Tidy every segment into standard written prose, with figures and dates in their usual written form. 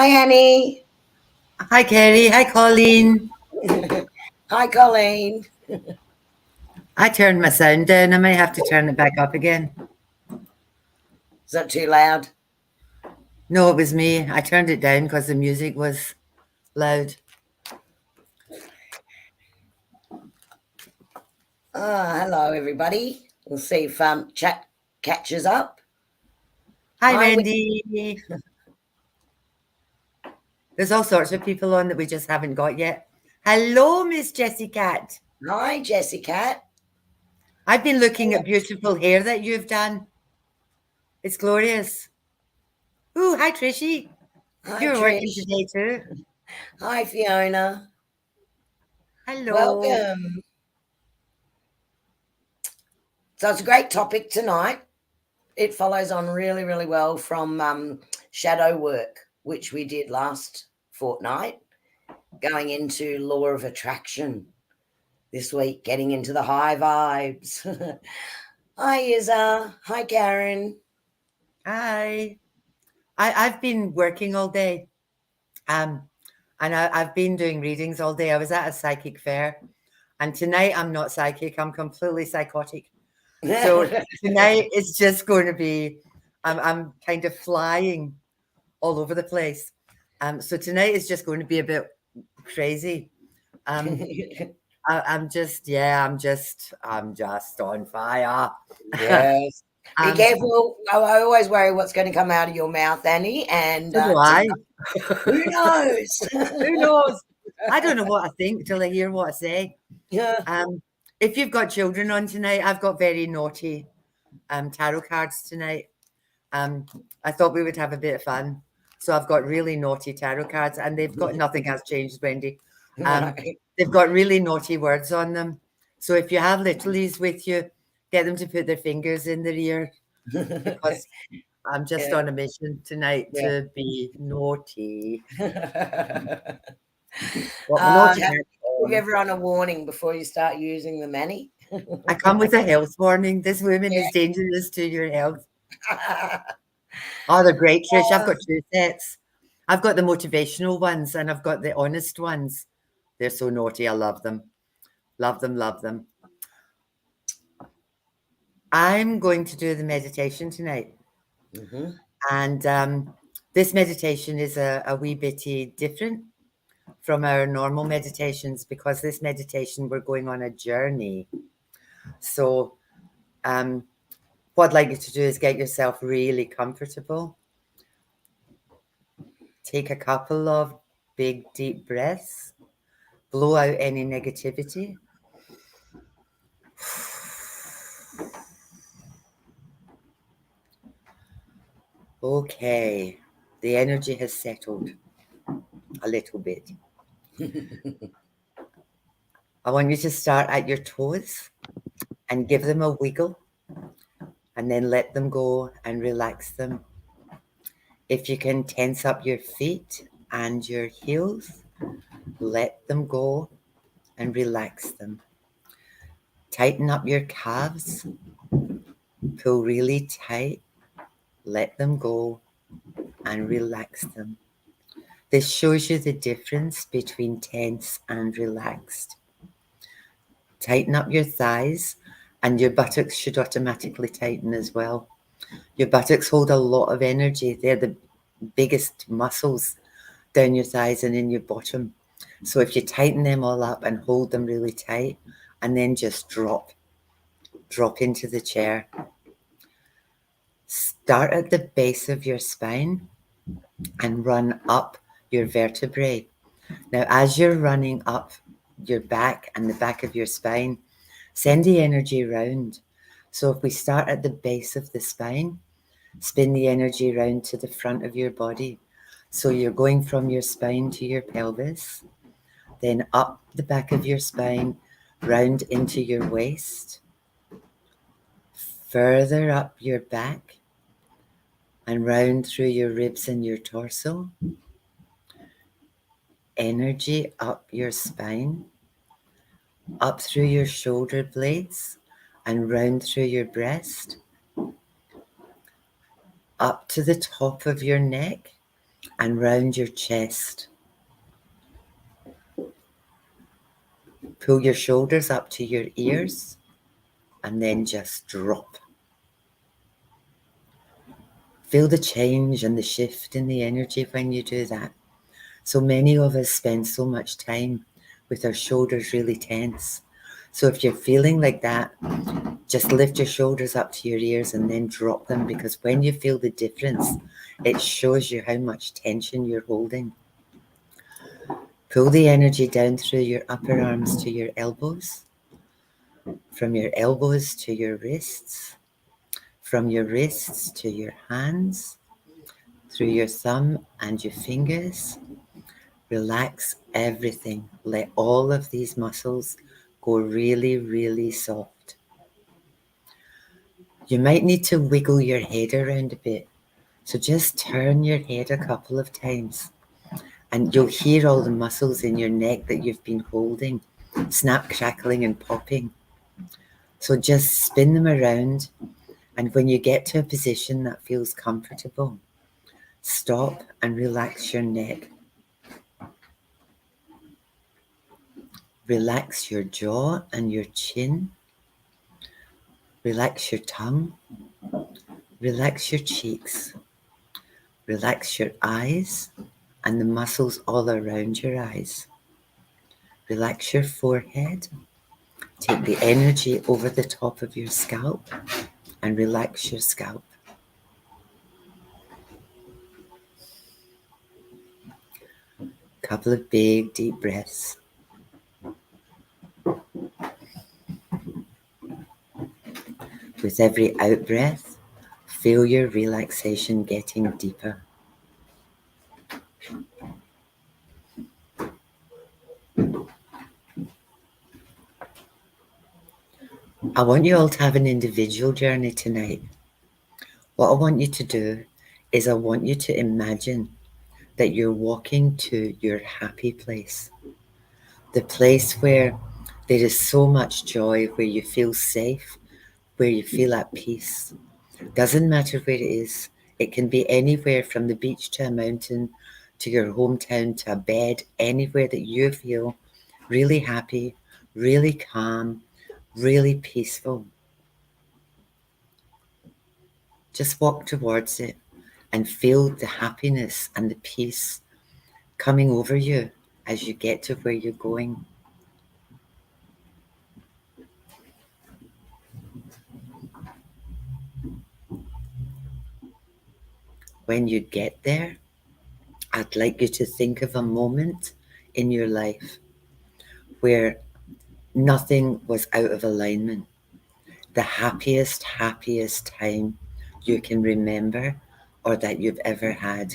Hi, Annie. Hi, Kerrie. Hi, Colleen. Hi, Colleen. I turned my sound down. I might have to turn it back up again. Is that too loud? No, it was me. I turned it down because the music was loud. Hello, everybody. We'll see if chat catches up. Hi, Hi, Wendy. There's all sorts of people on that we just haven't got yet. Hello, Miss Jessie Cat. Hi, Jessie Cat. I've been looking at beautiful hair that you've done. It's glorious. Ooh, hi, Trishy. Hi, You're working Trish. today too. Hi, Fiona. Hello. Welcome. So it's a great topic tonight. It follows on really, really well from shadow work, which we did last fortnight, going into law of attraction this week, getting into the high vibes. Hi, Izza. Hi, Karen. Hi. I've been working all day. And I've been doing readings all day. I was at a psychic fair, and tonight I'm not psychic. I'm completely psychotic. So tonight it's just going to be, I'm kind of flying all over the place. So tonight is just going to be a bit crazy. Um, I'm just, yeah, I'm just on fire. Yes. Be um, careful. I always worry what's going to come out of your mouth, Annie. And so do I. who knows? Who knows? I don't know what I think till I hear what I say. Yeah. If you've got children on tonight, I've got very naughty tarot cards tonight. I thought we would have a bit of fun. So I've got really naughty tarot cards, and they've got nothing has changed, Wendy. Right. They've got really naughty words on them. So if you have littlies with you, get them to put their fingers in their ear, because I'm just Yeah. on a mission tonight Yeah. to be naughty. Got my Have naughty hat give on. everyone a warning before you start using them, Annie. I come with a health warning. This woman is dangerous to your health. Oh, they're great, Trish. I've got two sets. I've got the motivational ones and I've got the honest ones. They're so naughty. I love them. Love them, love them. I'm going to do the meditation tonight. Mhm. And this meditation is a wee bitty different from our normal meditations, because this meditation, we're going on a journey. So what I'd like you to do is get yourself really comfortable. Take a couple of big, deep breaths. Blow out any negativity. Okay, the energy has settled a little bit. I want you to start at your toes and give them a wiggle, and then let them go and relax them. If you can tense up your feet and your heels, let them go and relax them. Tighten up your calves, pull really tight, let them go and relax them. This shows you the difference between tense and relaxed. Tighten up your thighs, and your buttocks should automatically tighten as well. Your buttocks hold a lot of energy. They're the biggest muscles down your thighs and in your bottom. So if you tighten them all up and hold them really tight, and then just drop into the chair. Start at the base of your spine and run up your vertebrae. Now, as you're running up your back and the back of your spine, send the energy round. So if we start at the base of the spine, spin the energy round to the front of your body. So you're going from your spine to your pelvis, then up the back of your spine, round into your waist, further up your back, and round through your ribs and your torso. Energy up your spine, up through your shoulder blades, and round through your breast, up to the top of your neck, and round your chest. Pull your shoulders up to your ears and then just drop. Feel the change and the shift in the energy when you do that. So many of us spend so much time with our shoulders really tense. So if you're feeling like that, just lift your shoulders up to your ears and then drop them, because when you feel the difference, it shows you how much tension you're holding. Pull the energy down through your upper arms to your elbows, from your elbows to your wrists, from your wrists to your hands, through your thumb and your fingers. Relax everything. Let all of these muscles go really, really soft. You might need to wiggle your head around a bit. So just turn your head a couple of times and you'll hear all the muscles in your neck that you've been holding snap, crackling and popping. So just spin them around, and when you get to a position that feels comfortable, stop and relax your neck. Relax your jaw and your chin. Relax your tongue. Relax your cheeks. Relax your eyes and the muscles all around your eyes. Relax your forehead. Take the energy over the top of your scalp and relax your scalp. Couple of big deep breaths. With every out breath, feel your relaxation getting deeper. I want you all to have an individual journey tonight. What I want you to do is I want you to imagine that you're walking to your happy place. The place where there is so much joy, where you feel safe, where you feel at peace. Doesn't matter where it is. It can be anywhere from the beach to a mountain, to your hometown, to a bed, anywhere that you feel really happy, really calm, really peaceful. Just walk towards it and feel the happiness and the peace coming over you as you get to where you're going. When you get there, I'd like you to think of a moment in your life where nothing was out of alignment. The happiest time you can remember or that you've ever had.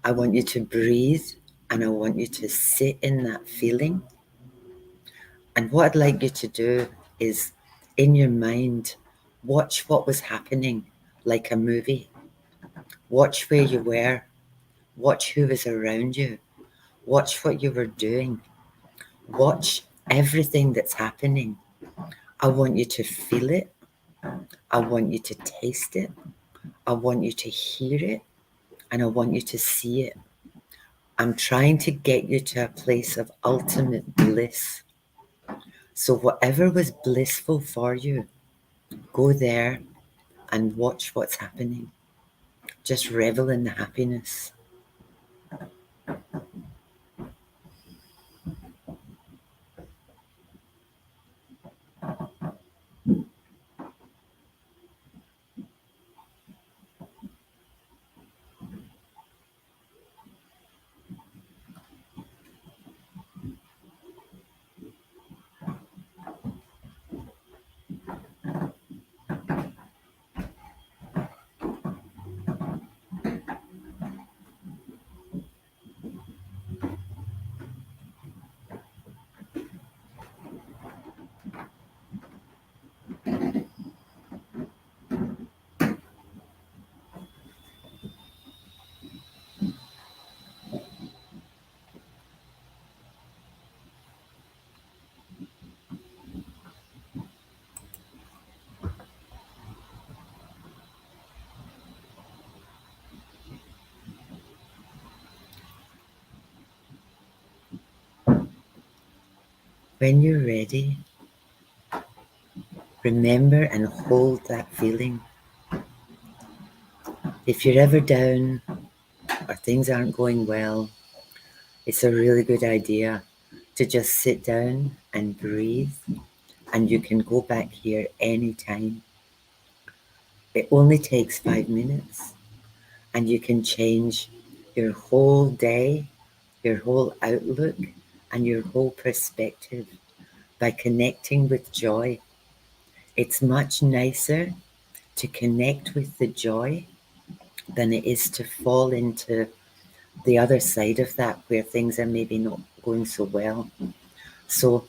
I want you to breathe and I want you to sit in that feeling. And what I'd like you to do is, in your mind, watch what was happening like a movie. Watch where you were. Watch who was around you. Watch what you were doing. Watch everything that's happening. I want you to feel it. I want you to taste it. I want you to hear it. And I want you to see it. I'm trying to get you to a place of ultimate bliss. So whatever was blissful for you, go there and watch what's happening. Just revel in the happiness. When you're ready, remember and hold that feeling. If you're ever down or things aren't going well, it's a really good idea to just sit down and breathe, and you can go back here anytime. It only takes 5 minutes, and you can change your whole day, your whole outlook, and your whole perspective by connecting with joy. It's much nicer to connect with the joy than it is to fall into the other side of that where things are maybe not going so well. So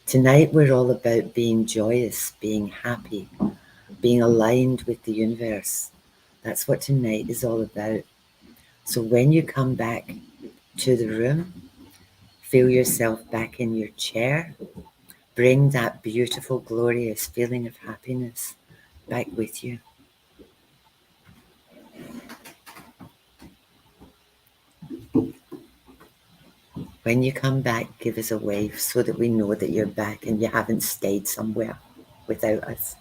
tonight we're all about being joyous, being happy, being aligned with the universe. That's what tonight is all about. So when you come back to the room, feel yourself back in your chair, bring that beautiful, glorious feeling of happiness back with you. When you come back, give us a wave so that we know that you're back and you haven't stayed somewhere without us.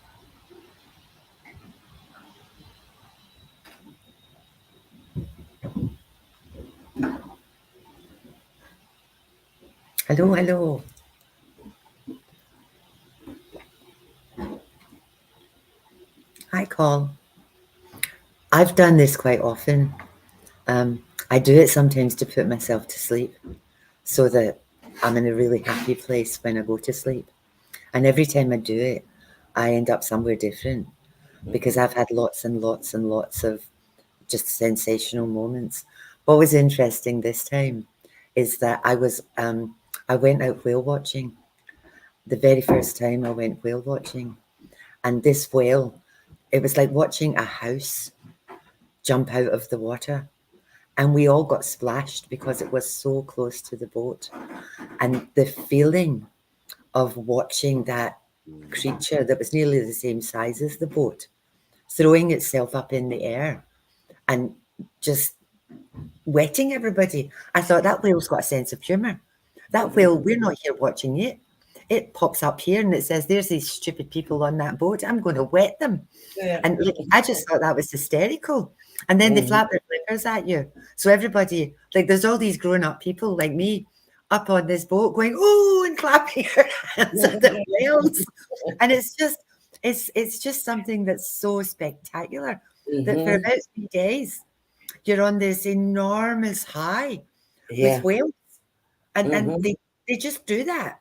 Hello, hello. Hi, Call. I've done this quite often. I do it sometimes to put myself to sleep so that I'm in a really happy place when I go to sleep. And every time I do it, I end up somewhere different because I've had lots and lots and lots of just sensational moments. What was interesting this time is that I went out whale watching. The very first time I went whale watching, and this whale, it was like watching a house jump out of the water, and we all got splashed because it was so close to the boat. And the feeling of watching that creature that was nearly the same size as the boat throwing itself up in the air and just wetting everybody. I thought that whale's got a sense of humour. That whale, we're not here watching it. It pops up here and it says, "There's these stupid people on that boat. I'm going to wet them." Yeah. And like, I just thought that was hysterical. And then they flap their flippers at you. So everybody, like, there's all these grown-up people like me up on this boat going, "Oh," and clapping their hands at the whales. And it's just something that's so spectacular that for about 3 days you're on this enormous high with Yeah. whales, and they just do that.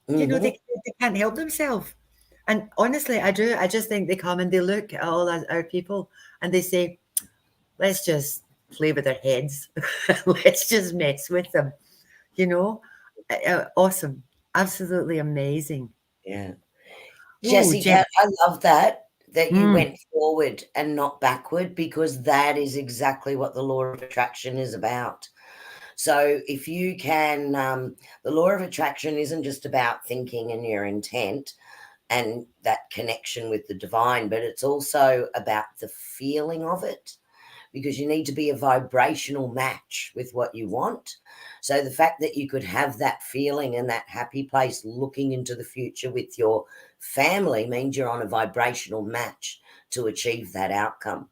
You know, they can't help themselves. And honestly, I just think they come and they look at all our people and they say, "Let's just play with their heads. Let's just mess with them." You know, awesome, absolutely amazing. Yeah. Oh, Jen. Jessica, I love that you Mm, went forward and not backward, because that is exactly what the law of attraction is about. So if you can, the law of attraction isn't just about thinking and your intent and that connection with the divine, but it's also about the feeling of it, because you need to be a vibrational match with what you want. So the fact that you could have that feeling and that happy place looking into the future with your family means you're on a vibrational match to achieve that outcome.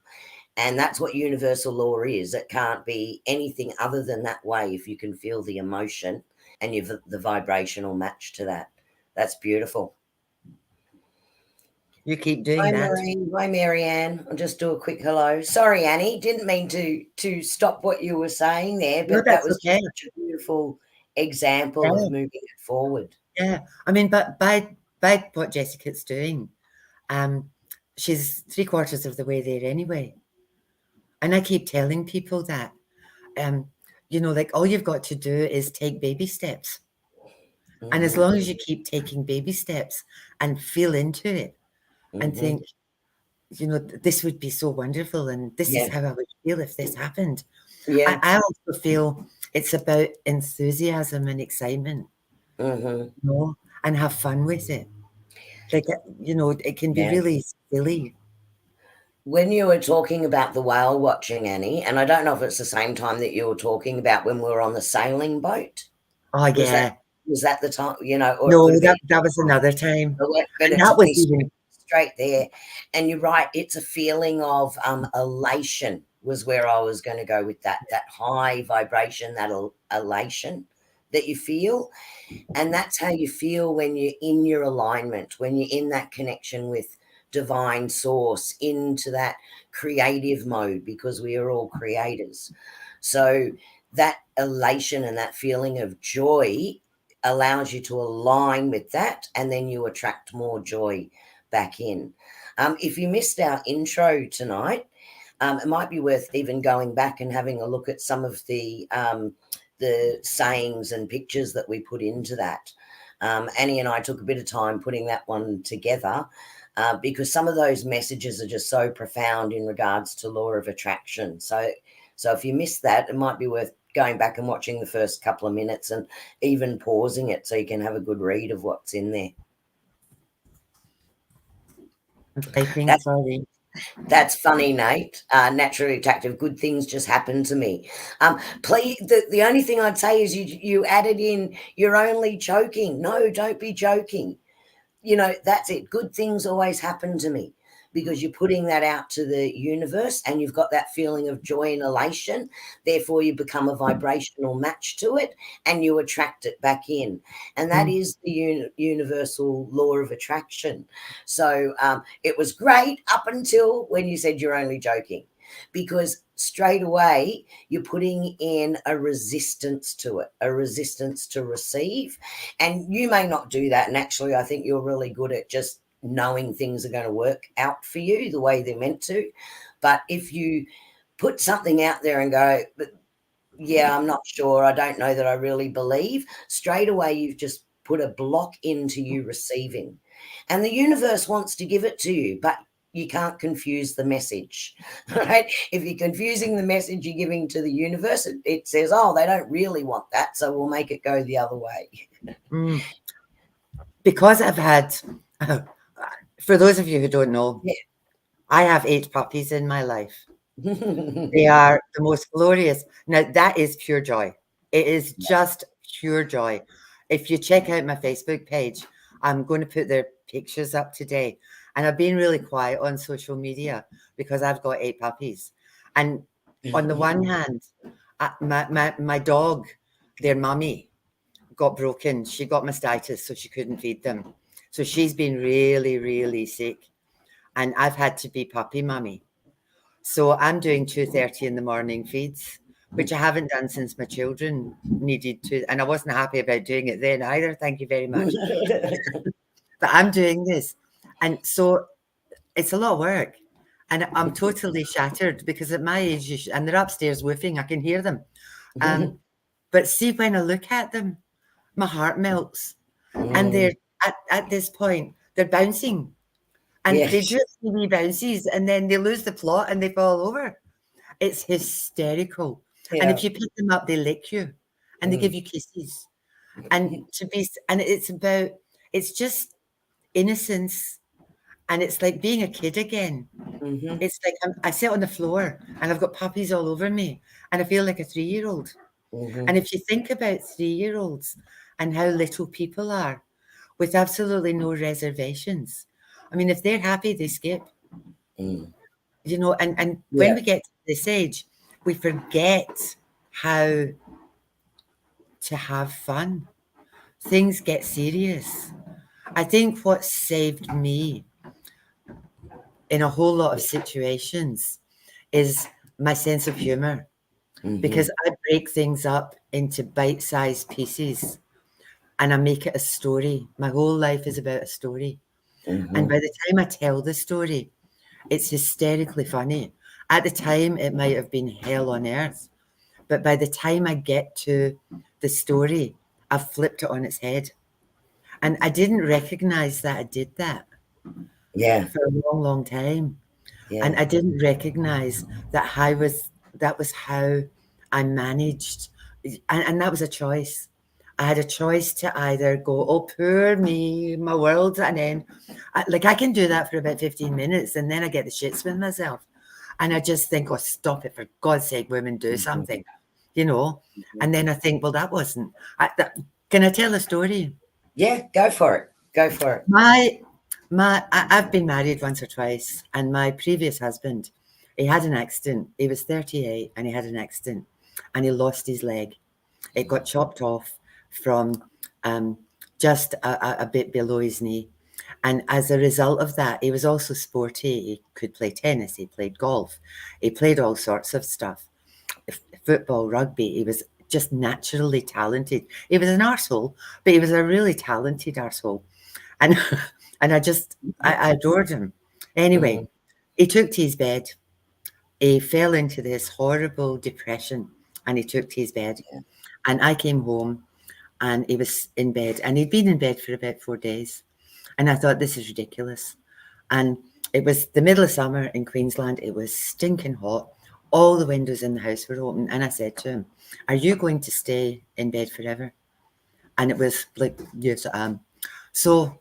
And that's what universal law is. It can't be anything other than that way if you can feel the emotion and you've the vibrational match to that. That's beautiful. you keep doing Hi, that. Maureen. Hi, Marianne. I'll just do a quick hello. Sorry, Annie. Didn't mean to stop what you were saying there, No, but that that's was okay. just such a beautiful example of Yeah, moving it forward. yeah. I mean, but by what Jessica's doing, um, she's 3/4 of the way there anyway. And I keep telling people that, um, you know, like all you've got to do is take baby steps. And as Mm-hmm. long as you keep taking baby steps and feel into it and Mm-hmm. think, you know, this would be so wonderful and this is Yeah. how I would feel if this happened. Yeah. I also feel it's about enthusiasm and excitement, Mm-hmm. you know, and have fun with it. Like, you know, it can be Yeah. really silly. When you were talking about the whale watching, Annie, and I don't know if it's the same time that you were talking about when we were on the sailing boat. Oh, Was that yeah. Was that the time, you know, or it No, could have been, that was another time. but And it that took was me even straight there. And you're right, it's a feeling of elation was where I was going to go with that high vibration, that elation that you feel. And that's how you feel when you're in your alignment, when you're in that connection with divine source, into that creative mode, because we are all creators. So that elation and that feeling of joy allows you to align with that, and then you attract more joy back in. If you missed our intro tonight, it might be worth even going back and having a look at some of the sayings and pictures that we put into that. Annie and I took a bit of time putting that one together, because some of those messages are just so profound in regards to law of attraction. So if you missed that, it might be worth going back and watching the first couple of minutes and even pausing it so you can have a good read of what's in there. That's funny, Nate. Naturally attractive, good things just happen to me. Please, the only thing I'd say is you added in, you're only joking. No, don't be joking. You know, that's it. Good things always happen to me, because you're putting that out to the universe and you've got that feeling of joy and elation. Therefore, you become a vibrational match to it and you attract it back in. And that is the universal law of attraction. So it was great up until when you said you're only joking, because straight away you're putting in a resistance to it, a resistance to receive. And you may not do that. And actually, I think you're really good at just knowing things are going to work out for you the way they're meant to. But if you put something out there and go, but yeah, I'm not sure, I don't know that I really believe, straight away you've just put a block into you receiving. And the universe wants to give it to you, but you can't confuse the message, right? If you're confusing the message you're giving to the universe, it says, oh, they don't really want that, so we'll make it go the other way. Because I've had, for those of you who don't know, Yeah. I have 8 puppies in my life. They are the most glorious. Now, that is pure joy. It is just pure joy. If you check out my Facebook page, I'm going to put their pictures up today. And I've been really quiet on social media because I've got 8 puppies. And on the one hand, my dog, their mummy, got broken. She got mastitis, so she couldn't feed them. So she's been really, really sick. And I've had to be puppy mummy. So I'm doing 2:30 in the morning feeds, which I haven't done since my children needed to. And I wasn't happy about doing it then either. Thank you very much. But I'm doing this. And so it's a lot of work. And I'm totally shattered because at my age, and they're upstairs woofing, I can hear them. But see, when I look at them, my heart melts. And they're at this point, they're bouncing. And they do wee bounces and then they lose the plot and they fall over. It's hysterical. And if you pick them up, they lick you and they give you kisses. And it's just innocence. And it's like being a kid again. It's like I sit on the floor and I've got puppies all over me and I feel like a 3-year-old. And if you think about 3-year-olds and how little people are with absolutely no reservations, I mean, if they're happy, they skip. You know, and when we get to this age, we forget how to have fun. Things get serious. I think what saved me in a whole lot of situations is my sense of humor, because I break things up into bite-sized pieces and I make it a story. My whole life is about a story. And by the time I tell the story, it's hysterically funny. At the time, it might have been hell on earth. But by the time I get to the story, I've flipped it on its head. And I didn't recognize that I did that for a long, long time. And I didn't recognize that that was how I managed. And that was a choice. I had a choice to either go, oh, poor me, my world's at an end. I can do that for about 15 minutes and then I get the shits with myself. And I just think, oh, stop it, for God's sake, women, do something, you know. And then I think, well, that wasn't, Can I tell a story? Yeah, go for it. Go for it. I've been married once or twice, and my previous husband, he had an accident. He was 38 and he had an accident and he lost his leg. It got chopped off from just a bit below his knee. And as a result of that, he was also sporty. He could play tennis, he played golf, he played all sorts of stuff, football, rugby. He was just naturally talented. He was an arsehole, but he was a really talented arsehole. And and I adored him. Anyway, Mm, he took to his bed. He fell into this horrible depression and he took to his bed. yeah. And I came home and he was in bed and he'd been in bed for about 4 days. And I thought, this is ridiculous. And it was the middle of summer in Queensland. It was stinking hot. All the windows in the house were open. And I said to him, are you going to stay in bed forever? And it was like, yes, I am. So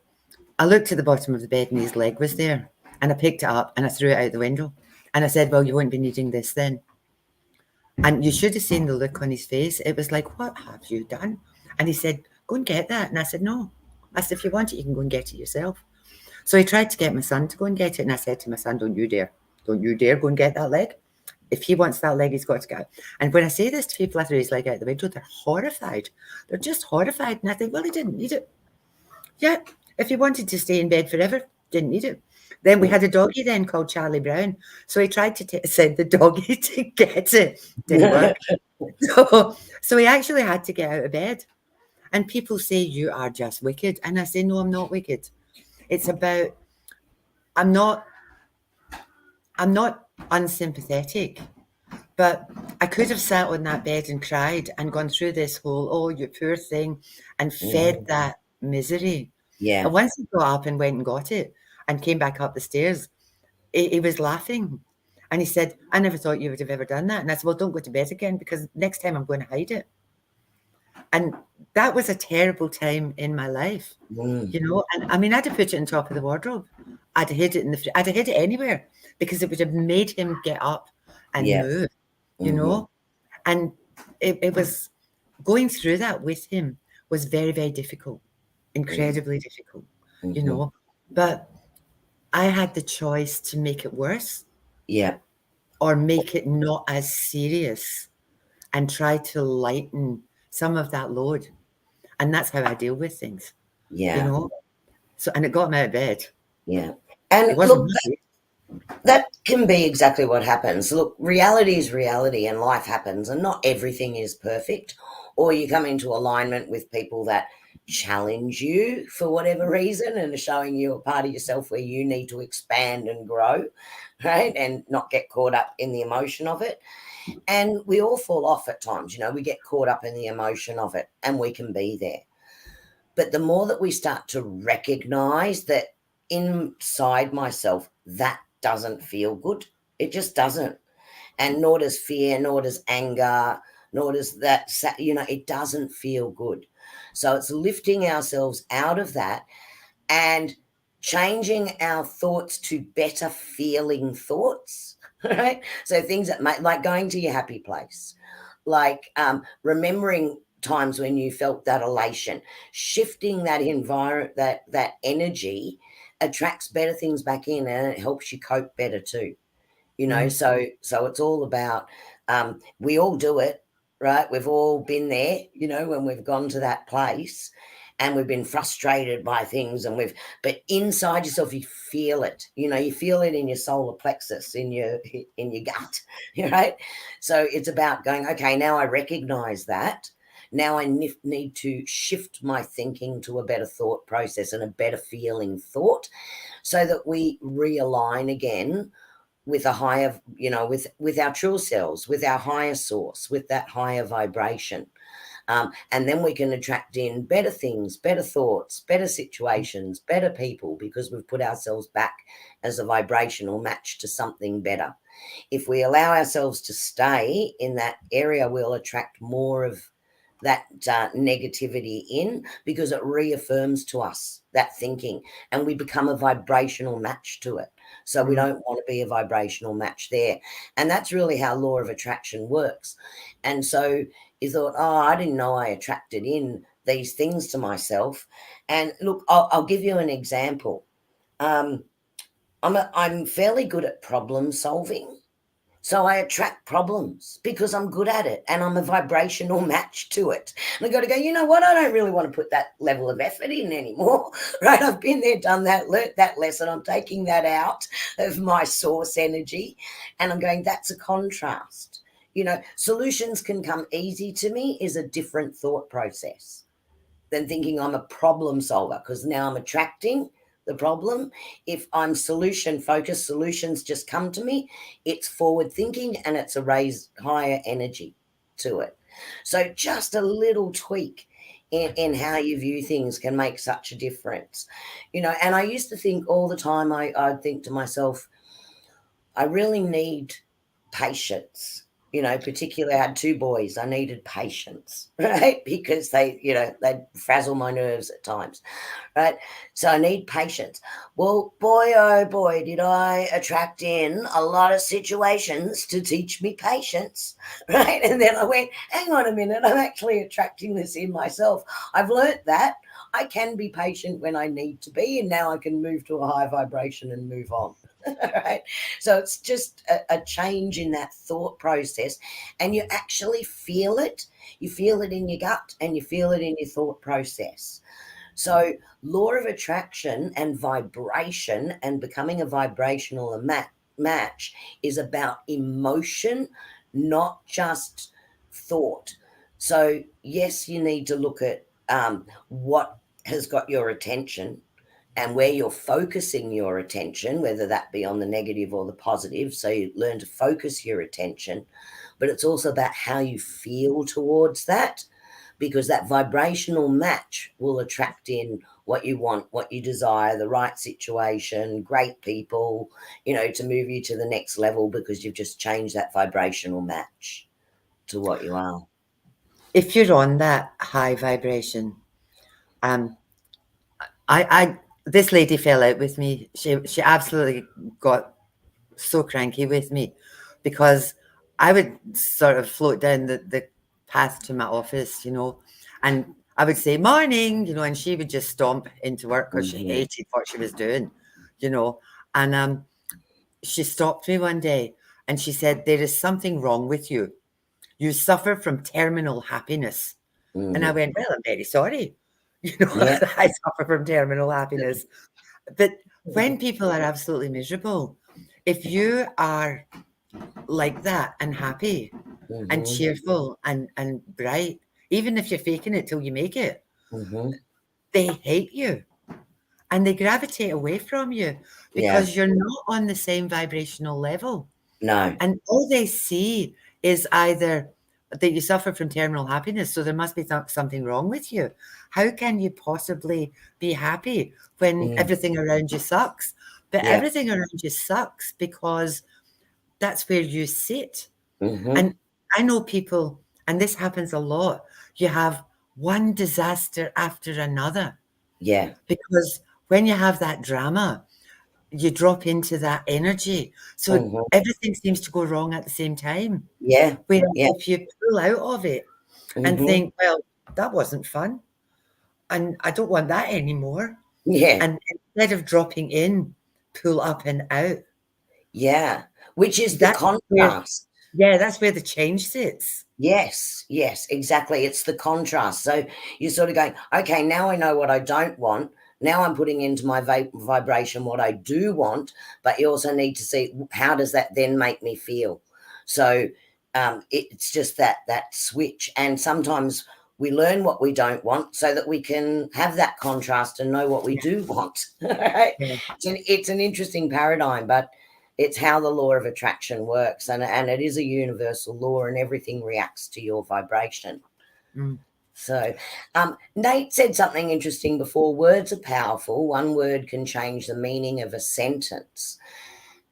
I looked at the bottom of the bed and his leg was there. And I picked it up and I threw it out the window. And I said, well, you won't be needing this then. And you should have seen the look on his face. It was like, what have you done? And he said, go and get that. And I said, no. I said, if you want it, you can go and get it yourself. So he tried to get my son to go and get it. And I said to my son, don't you dare. Don't you dare go and get that leg. If he wants that leg, he's got to go. And when I say this to people, I throw his leg out the window, they're horrified. They're just horrified. And I think, well, he didn't need it. Yeah, if he wanted to stay in bed forever, didn't need it. Then we had a doggy then called Charlie Brown. So he tried to send the doggy to get it. Didn't work. So he actually had to get out of bed. And people say, you are just wicked. And I say, no, I'm not wicked. It's about, I'm not unsympathetic, but I could have sat on that bed and cried and gone through this whole, oh, you poor thing, and fed that misery. Yeah. And once he got up and went and got it and came back up the stairs, he was laughing. And he said, I never thought you would have ever done that. And I said, well, don't go to bed again because next time I'm going to hide it. And that was a terrible time in my life, you know. And I mean, I'd have put it on top of the wardrobe. I'd have hid it in the I'd have hid it anywhere because it would have made him get up and move, you know. And it was going through that with him was very, very difficult, incredibly difficult, you know. But I had the choice to make it worse, or make it not as serious and try to lighten some of that load. And that's how I deal with things, you know. So, and it got me out of bed. And It wasn't look, that can be exactly what happens. Look, reality is reality and life happens and not everything is perfect. Or you come into alignment with people that challenge you for whatever reason and are showing you a part of yourself where you need to expand and grow, right? And not get caught up in the emotion of it. And we all fall off at times, you know, we get caught up in the emotion of it and we can be there. But the more that we start to recognize that inside myself, that doesn't feel good. It just doesn't. And nor does fear, nor does anger, nor does that, you know, it doesn't feel good. So it's lifting ourselves out of that and changing our thoughts to better feeling thoughts, right? So things that might, like going to your happy place, like remembering times when you felt that elation, shifting that environment, that energy attracts better things back in and it helps you cope better too, you know. So it's all about we all do it, right? We've all been there, you know, when we've gone to that place and we've been frustrated by things and but inside yourself you feel it, you know, you feel it in your solar plexus, in your gut, right? So it's about going, okay, now I recognize that. Now I need to shift my thinking to a better thought process and a better feeling thought so that we realign again with a higher, you know, with our true selves, with our higher source, with that higher vibration. And then we can attract in better things, better thoughts, better situations, better people, because we've put ourselves back as a vibrational match to something better. If we allow ourselves to stay in that area, we'll attract more of that negativity in, because it reaffirms to us that thinking and we become a vibrational match to it. So we don't want to be a vibrational match there. And that's really how law of attraction works. And so you thought, oh, I didn't know I attracted in these things to myself. And look, I'll give you an example. I'm fairly good at problem solving. So I attract problems because I'm good at it and I'm a vibrational match to it. And I got to go, you know what? I don't really want to put that level of effort in anymore, right? I've been there, done that, learnt that lesson. I'm taking that out of my source energy and I'm going, that's a contrast. You know, solutions can come easy to me is a different thought process than thinking I'm a problem solver, because now I'm attracting the problem. If I'm solution focused, solutions just come to me. It's forward thinking and it's a raised higher energy to it. So just a little tweak in how you view things can make such a difference. You know, and I used to think all the time, I'd think to myself, I really need patience. You know, particularly I had two boys. I needed patience, right? Because they, you know, they'd frazzle my nerves at times, right? So I need patience. Well, boy, oh boy, did I attract in a lot of situations to teach me patience, right? And then I went, hang on a minute, I'm actually attracting this in myself. I've learnt that I can be patient when I need to be, and now I can move to a high vibration and move on. Right? So it's just a change in that thought process, and you actually feel it. You feel it in your gut and you feel it in your thought process. So, law of attraction and vibration and becoming a vibrational match is about emotion, not just thought. So, yes, you need to look at what has got your attention and where you're focusing your attention, whether that be on the negative or the positive. So, you learn to focus your attention, but it's also about how you feel towards that, because that vibrational match will attract in what you want, what you desire, the right situation, great people, you know, to move you to the next level, because you've just changed that vibrational match to what you are. If you're on that high vibration, I this lady fell out with me. She absolutely got so cranky with me because I would sort of float down the path to my office, you know, and I would say morning, you know, and she would just stomp into work because she hated what she was doing, you know. And she stopped me one day and she said, there is something wrong with you. You suffer from terminal happiness. And I went, well, I'm very sorry. You know, Yeah. I suffer from terminal happiness. But when people are absolutely miserable, if you are like that and happy and cheerful and bright, even if you're faking it till you make it, they hate you and they gravitate away from you Yeah. because you're not on the same vibrational level. No. And all they see is either that you suffer from terminal happiness, so there must be something wrong with you. How can you possibly be happy when everything around you sucks? But Yeah. everything around you sucks because that's where you sit. Mm-hmm. And I know people, and this happens a lot, you have one disaster after another. Yeah. Because when you have that drama, you drop into that energy. So everything seems to go wrong at the same time. Yeah. Whereas Yeah. if you pull out of it and think, well, that wasn't fun, and I don't want that anymore. Yeah. And instead of dropping in, pull up and out. Yeah. Which is the That's where, contrast. yeah, that's where the change sits. Yes, yes, exactly. It's the contrast. So you're sort of going, okay, now I know what I don't want. Now I'm putting into my vibration what I do want, but you also need to see how does that then make me feel. So it's just that switch. And sometimes we learn what we don't want so that we can have that contrast and know what we do want. Right? Yeah. It's an interesting paradigm, but it's how the law of attraction works, and it is a universal law, and everything reacts to your vibration. So Nate said something interesting before. Words are powerful. One word can change the meaning of a sentence,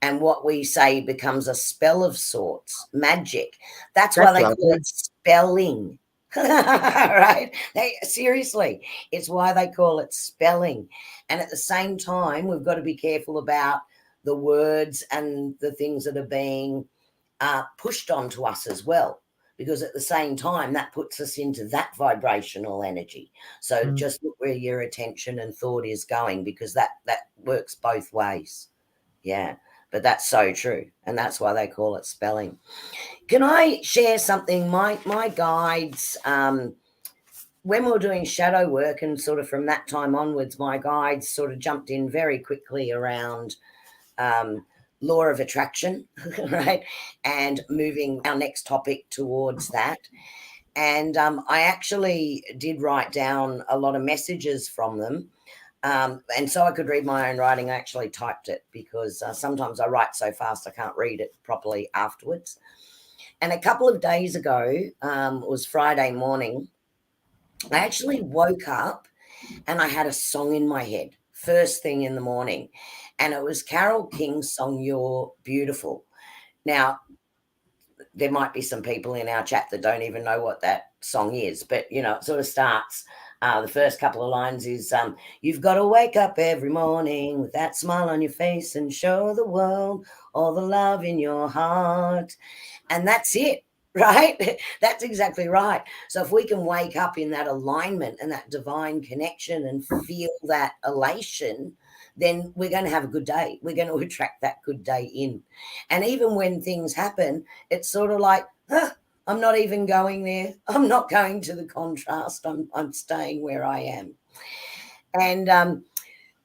and what we say becomes a spell of sorts, magic. That's why That's they call lovely. it spelling. Right? Seriously, it's why they call it spelling. And at the same time, we've got to be careful about the words and the things that are being pushed onto us as well, because at the same time that puts us into that vibrational energy. So just look where your attention and thought is going, because that works both ways. Yeah, but that's so true, and that's why they call it spelling. Can I share something? My guides, when we were doing shadow work, and sort of from that time onwards, my guides sort of jumped in very quickly around law of attraction, right? And moving our next topic towards that. And I actually did write down a lot of messages from them. And so I could read my own writing. I actually typed it, because sometimes I write so fast I can't read it properly afterwards. And a couple of days ago, it was Friday morning, I actually woke up and I had a song in my head first thing in the morning. And it was Carole King's song, You're Beautiful. Now, there might be some people in our chat that don't even know what that song is, but, you know, it sort of starts, the first couple of lines is, you've got to wake up every morning with that smile on your face and show the world all the love in your heart. And that's it, right? That's exactly right. So if we can wake up in that alignment and that divine connection and feel that elation, then we're going to have a good day. We're going to attract that good day in. And even when things happen, it's sort of like, I'm not even going there. I'm not going to the contrast. I'm staying where I am. And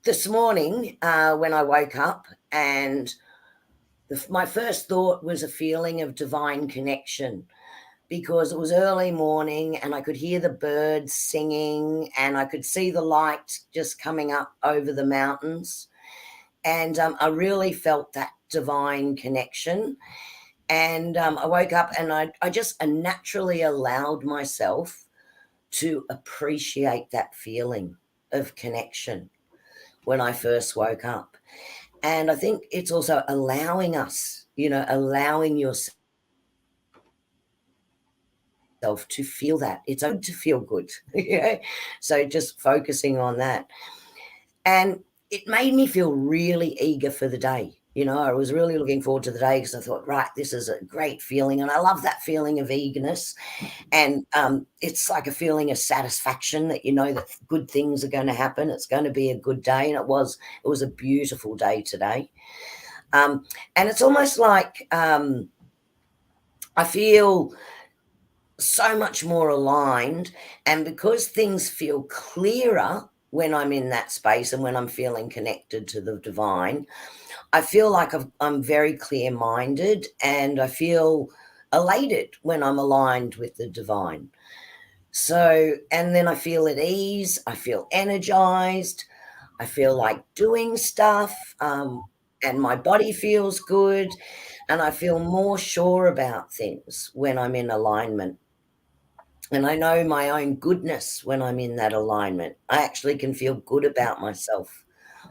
this morning, when I woke up, and my first thought was a feeling of divine connection, because it was early morning and I could hear the birds singing and I could see the light just coming up over the mountains. And I really felt that divine connection. And I woke up and I just naturally allowed myself to appreciate that feeling of connection when I first woke up. And I think it's also allowing us, you know, allowing yourself to feel that. It's good to feel good. Yeah. So just focusing on that. And it made me feel really eager for the day. You know, I was really looking forward to the day, because I thought, right, this is a great feeling. And I love that feeling of eagerness. And it's like a feeling of satisfaction that you know that good things are going to happen. It's going to be a good day. And it was a beautiful day today. And it's almost like I feel so much more aligned. And because things feel clearer when I'm in that space and when I'm feeling connected to the divine, I feel like I'm very clear-minded, and I feel elated when I'm aligned with the divine. So, and then I feel at ease, I feel energized, I feel like doing stuff, and my body feels good, and I feel more sure about things when I'm in alignment. And I know my own goodness when I'm in that alignment. I actually can feel good about myself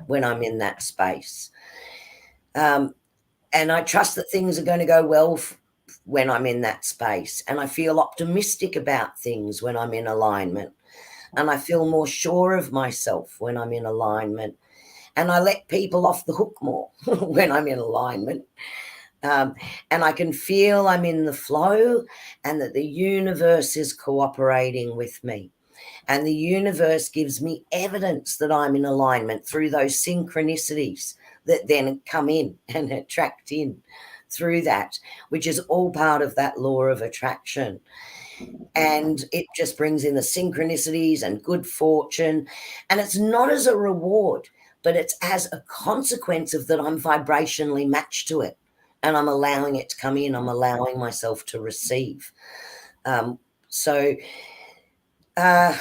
when I'm in that space. And I trust that things are going to go well when I'm in that space. And I feel optimistic about things when I'm in alignment. And I feel more sure of myself when I'm in alignment. And I let people off the hook more when I'm in alignment. And I can feel I'm in the flow, and that the universe is cooperating with me. And the universe gives me evidence that I'm in alignment through those synchronicities that then come in and attract in through that, which is all part of that law of attraction. And it just brings in the synchronicities and good fortune. And it's not as a reward, but it's as a consequence of that I'm vibrationally matched to it. And I'm allowing it to come in. I'm allowing myself to receive. So they're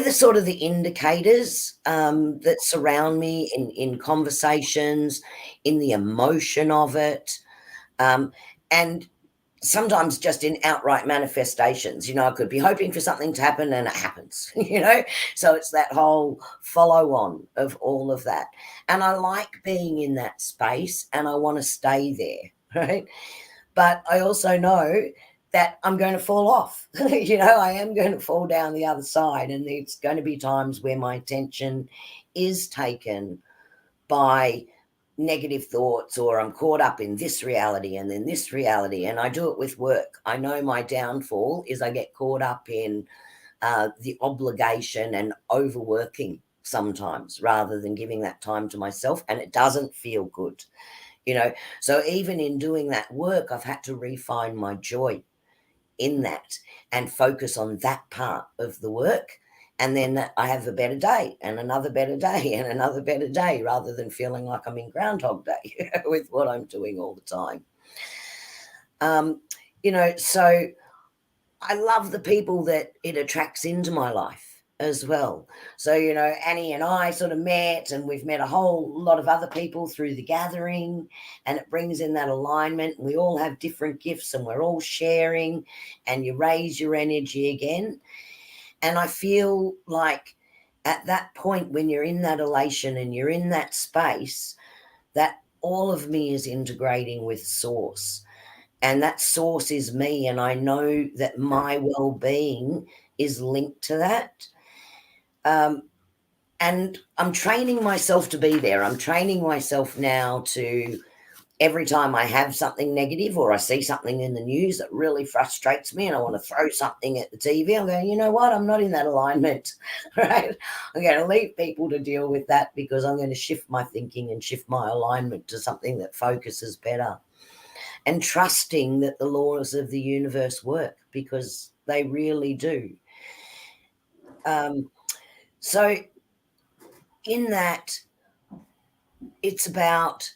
the sort of the indicators that surround me in conversations, in the emotion of it, and sometimes just in outright manifestations. You know, I could be hoping for something to happen and it happens, you know. So it's that whole follow on of all of that. And I like being in that space and I want to stay there, right? But I also know that I'm going to fall off. You know, I am going to fall down the other side, and there's going to be times where my attention is taken by negative thoughts, or I'm caught up in this reality and then this reality, and I do it with work. I know my downfall is I get caught up in the obligation and overworking sometimes rather than giving that time to myself, and it doesn't feel good, you know. So even in doing that work, I've had to refine my joy in that and focus on that part of the work, and then I have a better day and another better day and another better day, rather than feeling like I'm in Groundhog Day with what I'm doing all the time. You know, so I love the people that it attracts into my life as well. So, you know, Annie and I sort of met, and we've met a whole lot of other people through the gathering, and it brings in that alignment. We all have different gifts and we're all sharing, and you raise your energy again. And I feel like at that point, when you're in that elation and you're in that space, that all of me is integrating with source. And that source is me. And I know that my well-being is linked to that. And I'm training myself to be there. I'm training myself now to, every time I have something negative or I see something in the news that really frustrates me and I want to throw something at the TV, I'm going, you know what? I'm not in that alignment, right? I'm going to leave people to deal with that, because I'm going to shift my thinking and shift my alignment to something that focuses better. And trusting that the laws of the universe work, because they really do. So in that, it's about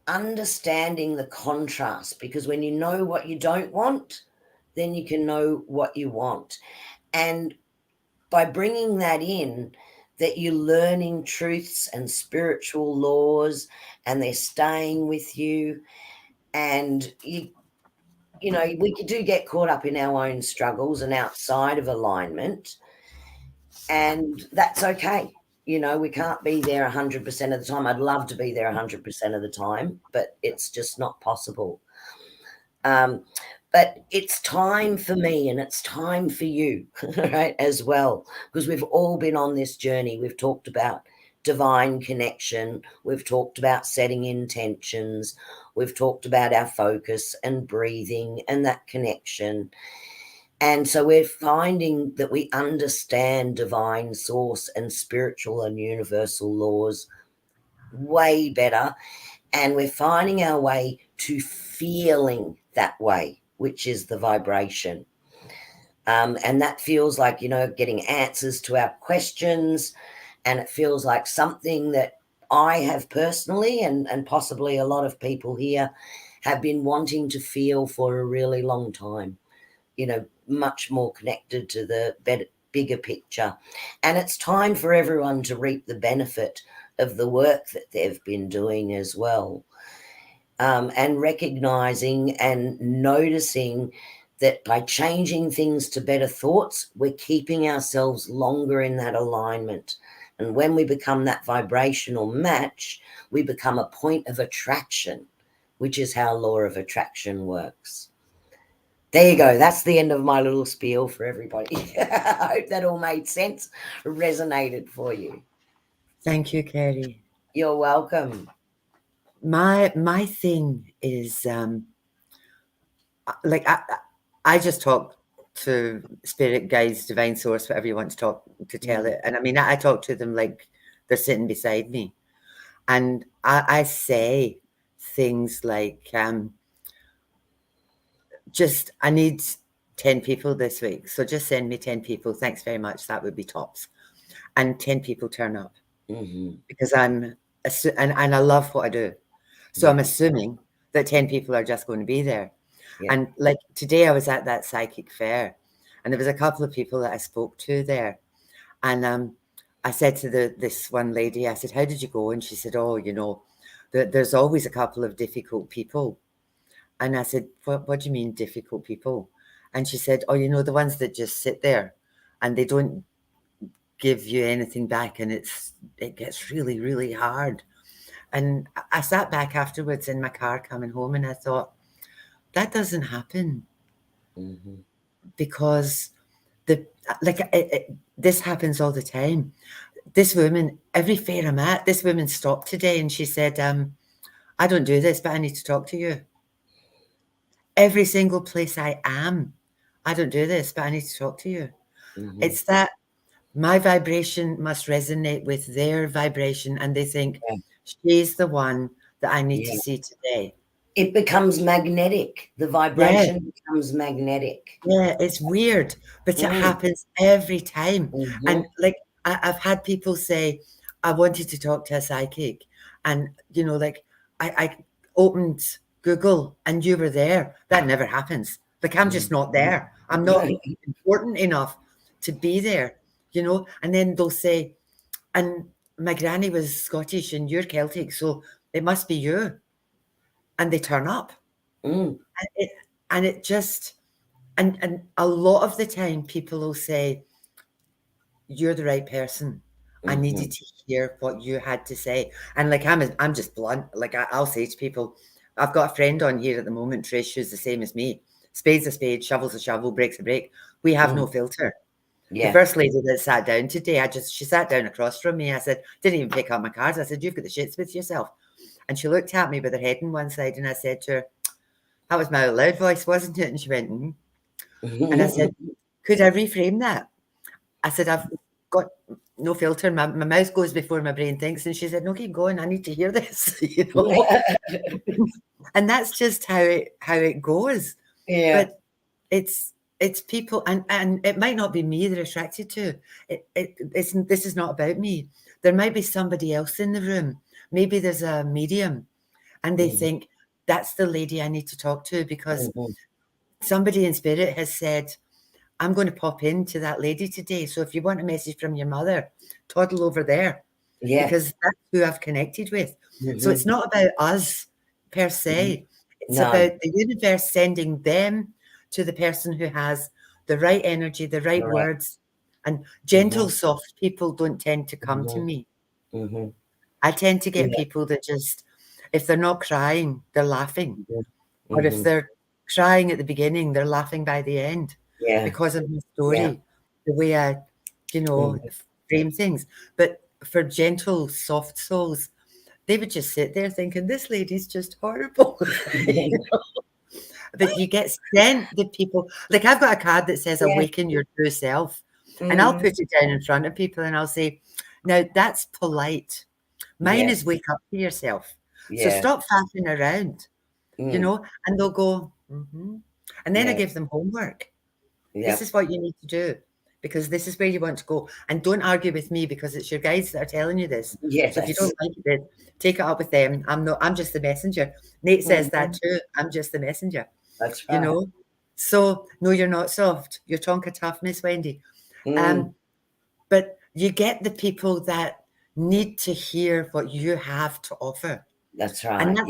understanding the contrast, because when you know what you don't want, then you can know what you want. And by bringing that in, that you're learning truths and spiritual laws, and they're staying with you. And you know, we do get caught up in our own struggles and outside of alignment, and that's okay. You know, we can't be there 100% of the time. I'd love to be there 100% of the time, but it's just not possible. But it's time for me and it's time for you, right, as well, because we've all been on this journey. We've talked about divine connection. We've talked about setting intentions. We've talked about our focus and breathing and that connection. And so we're finding that we understand divine source and spiritual and universal laws way better. And we're finding our way to feeling that way, which is the vibration. And that feels like, you know, getting answers to our questions. And it feels like something that I have personally, and possibly a lot of people here, have been wanting to feel for a really long time. You know, much more connected to the bigger picture. And it's time for everyone to reap the benefit of the work that they've been doing as well. And recognizing and noticing that by changing things to better thoughts, we're keeping ourselves longer in that alignment. And when we become that vibrational match, we become a point of attraction, which is how law of attraction works. There you go. That's the end of my little spiel for everybody. I hope that all made sense, resonated for you. Thank you, Kerrie. You're welcome. My thing is like I just talk to spirit guides, divine source, whatever you want to talk to tell it. And I mean, I talk to them like they're sitting beside me, and I say things like, just I need 10 people this week, so just send me 10 people. Thanks very much. That would be tops. And 10 people turn up, because and I love what I do. So I'm assuming that 10 people are just going to be there. Yeah. And like today I was at that psychic fair, and there was a couple of people that I spoke to there. And I said to this one lady, I said, how did you go? And she said, oh, you know, there's always a couple of difficult people. And I said, what do you mean difficult people? And she said, oh, you know, the ones that just sit there and they don't give you anything back, and it gets really, really hard. And I sat back afterwards in my car coming home, and I thought, that doesn't happen. Because this happens all the time. This woman, every fair I'm at, this woman stopped today and she said, I don't do this, but I need to talk to you. Every single place I am, I don't do this, but I need to talk to you. Mm-hmm. It's that my vibration must resonate with their vibration, and they think Yeah. she's the one that I need to Yeah. see today. It becomes magnetic. The Yeah, vibration becomes magnetic. yeah, it's weird, but it Mm. happens every time. And Mm-hmm. like I've had people say, I wanted to talk to a psychic, and like I opened Google and you were there. That never happens. Like I'm just not there. I'm not important enough to be there, And then they'll say, and my granny was Scottish and you're Celtic, so it must be you. And they turn up. Mm. And it just and a lot of the time people will say, you're the right person. I Mm-hmm. needed to hear what you had to say. And like I'm just blunt. Like I'll say to people, I've got a friend on here at the moment, Trish, who's the same as me. Spade's a spade, shovel's a shovel, break's a break. We have no Mm. filter. The Yeah. first lady that sat down today, she sat down across from me. I said, didn't even pick up my cards. I said, you've got the shits with yourself. And she looked at me with her head on one side, and I said to her, that was my loud voice, wasn't it? And she went, mm. And I said, could I reframe that? I said, I've got no filter. My mouth goes before my brain thinks. And she said, no, keep going. I need to hear this, And that's just how it goes. Yeah. But it's people, and it might not be me they're attracted to. This is not about me. There might be somebody else in the room. Maybe there's a medium, and they Mm-hmm. think that's the lady I need to talk to because Mm-hmm. somebody in spirit has said, I'm going to pop into that lady today. So if you want a message from your mother, toddle over there Yeah. because that's who I've connected with. So Mm-hmm. it's not about us per Mm-hmm. se. It's No. about the universe sending them to the person who has the right energy, the right Correct. words. And Mm-hmm. gentle, soft people don't tend to come to Mm-hmm. me. Mm-hmm. I tend to get Yeah. people that just, if they're not crying, they're laughing. Mm-hmm. Or if Mm-hmm. they're crying at the beginning, they're laughing by the end Yeah. because of my Yeah. story, the way I, Mm-hmm. frame things. But for gentle, soft souls, they would just sit there thinking, this lady's just horrible. But you get sent the people, like I've got a card that says Yeah. awaken your true self. And I'll Mm-hmm. put it down in front of people and I'll say, now that's polite. Mine Yeah. is wake up to yourself. So Yeah. stop faffing around, Mm. and they'll go, mm-hmm. And then I Yeah. give them homework. This Yeah. is what you need to do because this is where you want to go. And don't argue with me because it's your guides that are telling you this. So if you Yes. don't like it, then take it up with them. I'm just the messenger. Nate says that Mm-hmm. too. I'm just the messenger, That's you right. know. So no, you're not soft. You're Tonka tough, Miss Wendy. Mm. Um, but you get the people that need to hear what you have to offer. That's And right. that's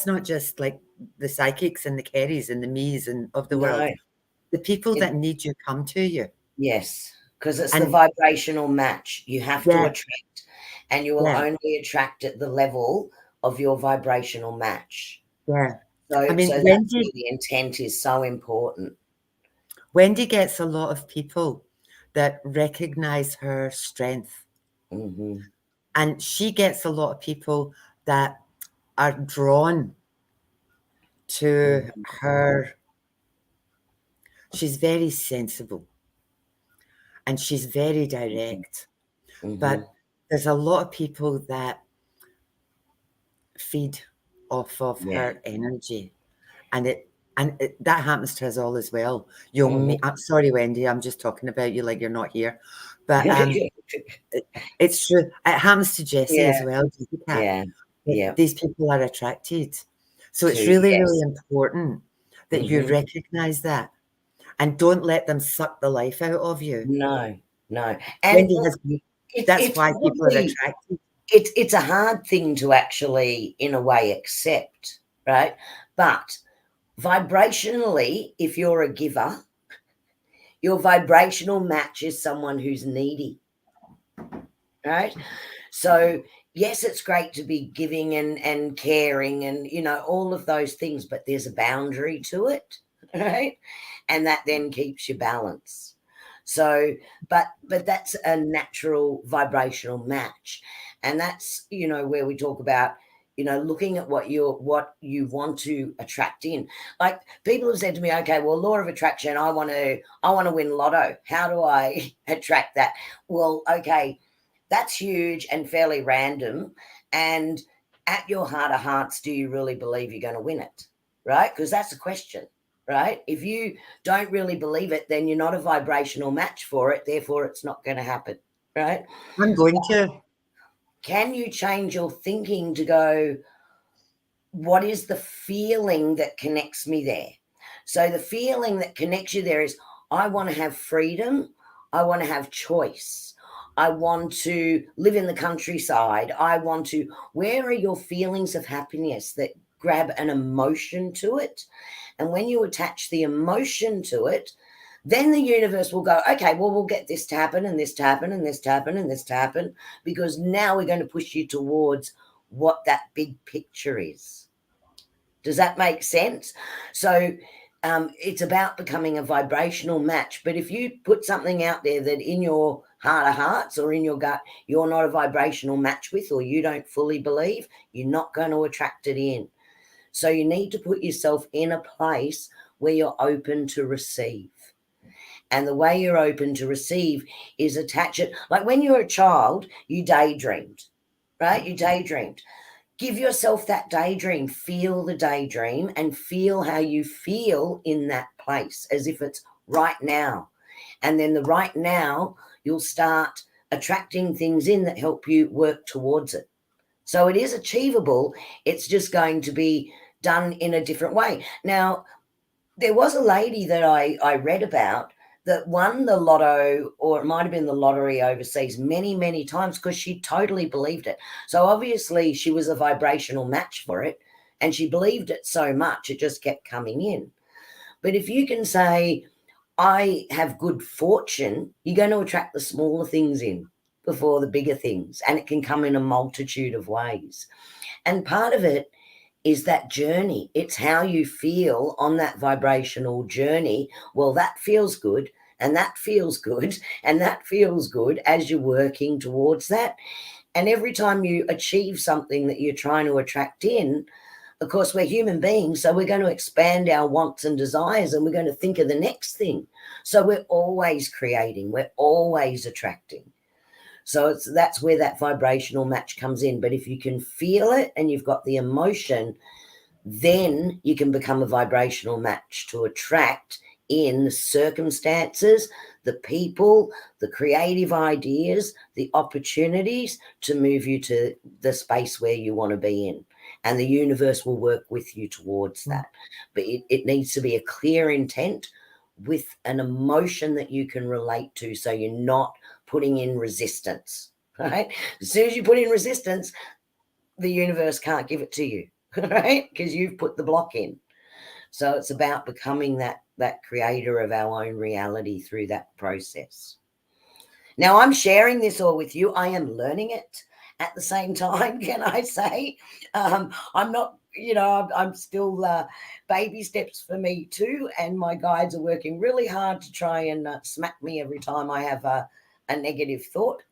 Yeah. not just like the psychics and the Kerries and the me's and of the world. No. The people It, that need you come to you. yes. Because it's the And vibrational match. You have to yeah, attract, and you will yeah, only attract at the level of your vibrational match. yeah. I So mean, that's where the intent is so important. Wendy gets a lot of people that recognize her strength, Mm-hmm. and she gets a lot of people that are drawn to Mm-hmm. her. She's very sensible and she's very direct, Mm-hmm. but there's a lot of people that feed off of Yeah. her energy, and that happens to us all as well. Mm-hmm. I'm sorry, Wendy, I'm just talking about you like you're not here, but it's true. It happens to Jessie Yeah. as well, Jessica. Yeah. Yeah. These people are attracted. So it's To really, really yes. important that you Mm-hmm. recognize that and don't let them suck the life out of you. No. No. And Wendy look, has, that's it's why people are probably attracted. it's a hard thing to actually, in a way, accept, right? But vibrationally, if you're a giver, your vibrational match is someone who's needy, right? So yes, it's great to be giving and caring and all of those things, but there's a boundary to it, right? And that then keeps your balance. So but that's a natural vibrational match. And that's where we talk about You know, looking at what you want to attract in. Like, people have said to me, okay, well, law of attraction, I want to win lotto. How do I attract that? Well, okay, that's huge and fairly random. And at your heart of hearts, do you really believe you're going to win it? Right? Because that's the question, right? If you don't really believe it, then you're not a vibrational match for it. Therefore, it's not going to happen, right? I'm going to. Can you change your thinking to go, what is the feeling that connects me there? So the feeling that connects you there is, I want to have freedom. I want to have choice. I want to live in the countryside. Where are your feelings of happiness that grab an emotion to it? And when you attach the emotion to it, then the universe will go, okay, well, we'll get this to happen and this to happen and this to happen and this to happen, because now we're going to push you towards what that big picture is. Does that make sense? So it's about becoming a vibrational match. But if you put something out there that in your heart of hearts or in your gut, you're not a vibrational match with, or you don't fully believe, you're not going to attract it in. So you need to put yourself in a place where you're open to receive. And the way you're open to receive is attach it. Like when you were a child, you daydreamed, right? You daydreamed. Give yourself that daydream, feel the daydream, and feel how you feel in that place as if it's right now. And then the right now, you'll start attracting things in that help you work towards it. So it is achievable. It's just going to be done in a different way. Now, there was a lady that I read about that won the lotto, or it might have been the lottery overseas, many, many times, because she totally believed it. So obviously she was a vibrational match for it, and she believed it so much it just kept coming in. But if you can say, I have good fortune, you're going to attract the smaller things in before the bigger things, and it can come in a multitude of ways. And part of it is that journey. It's how you feel on that vibrational journey. Well, that feels good, and that feels good, and that feels good as you're working towards that. And every time you achieve something that you're trying to attract in, of course, we're human beings, so we're going to expand our wants and desires, and we're going to think of the next thing. So we're always creating, we're always attracting. So that's where that vibrational match comes in. But if you can feel it and you've got the emotion, then you can become a vibrational match to attract in the circumstances, the people, the creative ideas, the opportunities to move you to the space where you want to be in. And the universe will work with you towards that. But it needs to be a clear intent with an emotion that you can relate to, so you're not putting in resistance, right? As soon as you put in resistance, the universe can't give it to you, right? Because you've put the block in. So it's about becoming that creator of our own reality through that process. Now, I'm sharing this all with you. I am learning it at the same time, can I say? I'm not, I'm still baby steps for me too. And my guides are working really hard to try and smack me every time I have a negative thought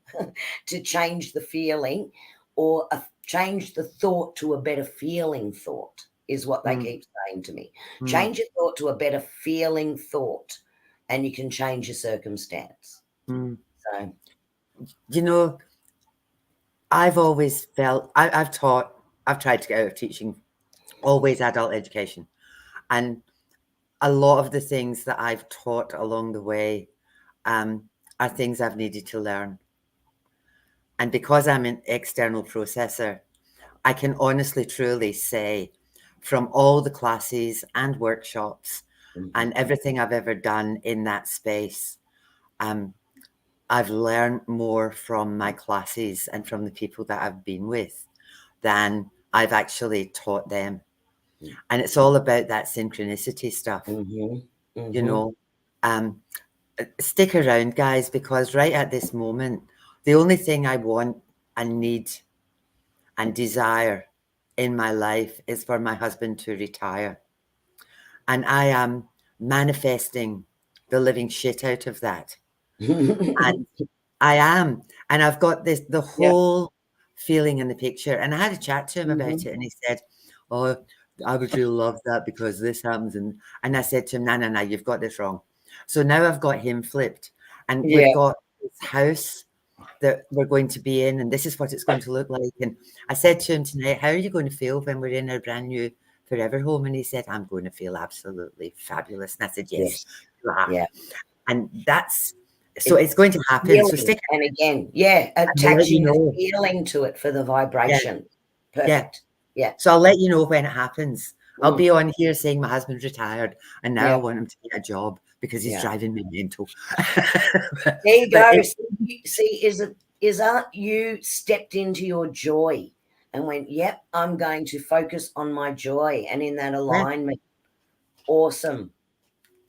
to change the feeling, or change the thought to a better feeling thought, is what they keep saying to me. Change your thought to a better feeling thought, and you can change your circumstance. So, I've always felt, I've tried to get out of teaching, always adult education. And a lot of the things that I've taught along the way are things I've needed to learn. And because I'm an external processor, I can honestly, truly say, from all the classes and workshops and everything I've ever done in that space, I've learned more from my classes and from the people that I've been with than I've actually taught them. And it's all about that synchronicity stuff. Stick around, guys, because right at this moment, the only thing I want and need and desire in my life is for my husband to retire. And I am manifesting the living shit out of that. And I am. And I've got the whole feeling in the picture. And I had a chat to him about Mhm. it, and he said, "Oh, I would really love that because this happens." And I said to him, "No, you've got this wrong." So now I've got him flipped, and Yeah. we've got this house that we're going to be in, and this is what it's going to look like. And I said to him tonight, "How are you going to feel when we're in our brand new forever home?" And he said, "I'm going to feel absolutely fabulous." And I said, "Yes, Yes. you are." Yeah. And that's so it's going to happen. So Feeling, stick and again, yeah, and I'll let you attaching a know. feeling to it for the Yeah, vibration. yeah. Perfect. Yeah. So I'll let you know when it happens. I'll Mm. be on here saying my husband's retired, and now I Yeah. want him to get a job because he's Yeah. driving me mental. There you But go. it, See, aren't you stepped into your joy and went, yep, I'm going to focus on my joy and in that yeah, alignment. Awesome.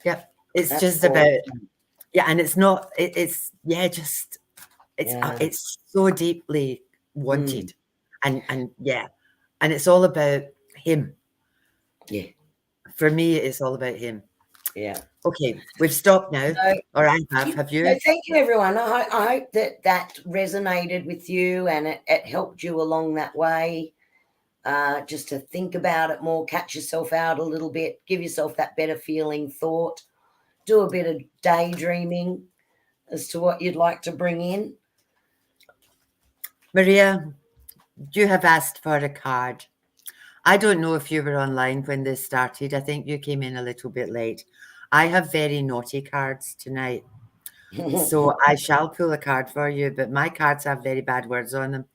yeah, it's That's just about awesome. yeah, and it's not. It's yeah, just Yeah. it's so deeply Mm. wanted, and yeah, and it's all about him. Yeah. For me, it's all about him. Yeah. Okay, we've stopped now, So, or I have. Have so you? thank you, everyone. I hope that that resonated with you and it helped you along that way. Just to think about it more, catch yourself out a little bit, give yourself that better feeling thought, do a bit of daydreaming as to what you'd like to bring in. Maria, you have asked for a card. I don't know if you were online when this started. I think you came in a little bit late. I have very naughty cards tonight. So I shall pull a card for you, but my cards have very bad words on them.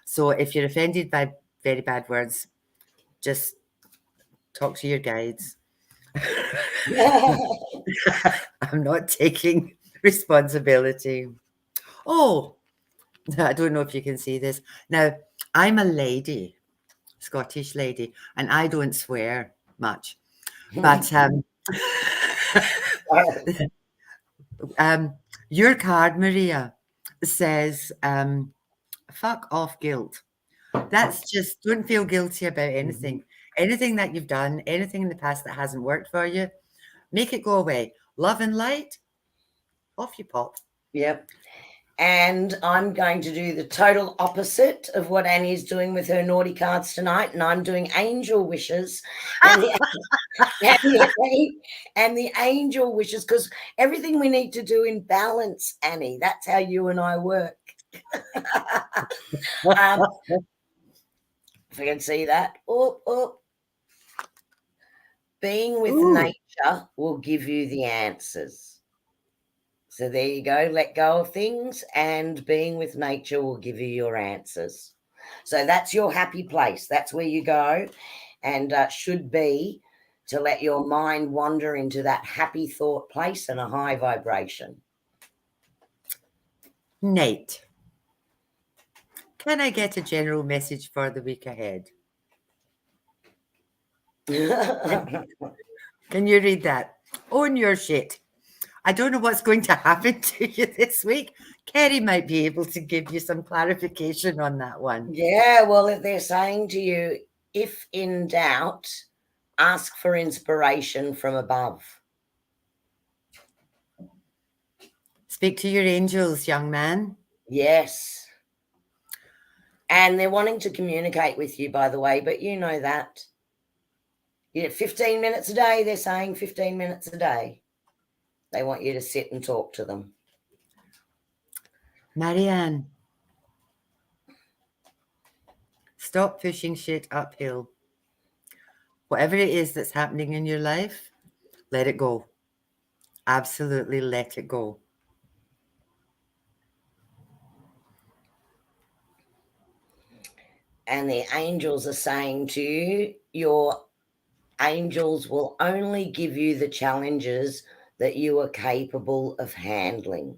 So if you're offended by very bad words, just talk to your guides. I'm not taking responsibility. Oh, I don't know if you can see this. Now, I'm a lady, Scottish lady, and I don't swear much. But um, your card, Maria, says fuck off guilt. That's just don't feel guilty about anything. Anything that you've done, anything in the past that hasn't worked for you, make it go away. Love and light, off you pop. Yep. And I'm going to do the total opposite of what Annie's doing with her naughty cards tonight. And I'm doing angel wishes. And the, and the angel wishes, because everything we need to do in balance, Annie. That's how you and I work. If I can see that. Being with Ooh, nature will give you the answers. So there you go. Let go of things, and being with nature will give you your answers. So that's your happy place. That's where you go, and should be to let your mind wander into that happy thought place and a high vibration. Nate, can I get a general message for the week ahead? Can you read that? Own your shit. I don't know what's going to happen to you this week. Kerrie might be able to give you some clarification on that one. Yeah, well, if they're saying to you, if in doubt, ask for inspiration from above. Speak to your angels, young man. Yes. And they're wanting to communicate with you, by the way, but you know that. 15 minutes a day, they're saying 15 minutes a day. They want you to sit and talk to them. Marianne, stop pushing shit uphill. Whatever it is that's happening in your life, let it go. Absolutely let it go. And the angels are saying to you, your angels will only give you the challenges that you are capable of handling.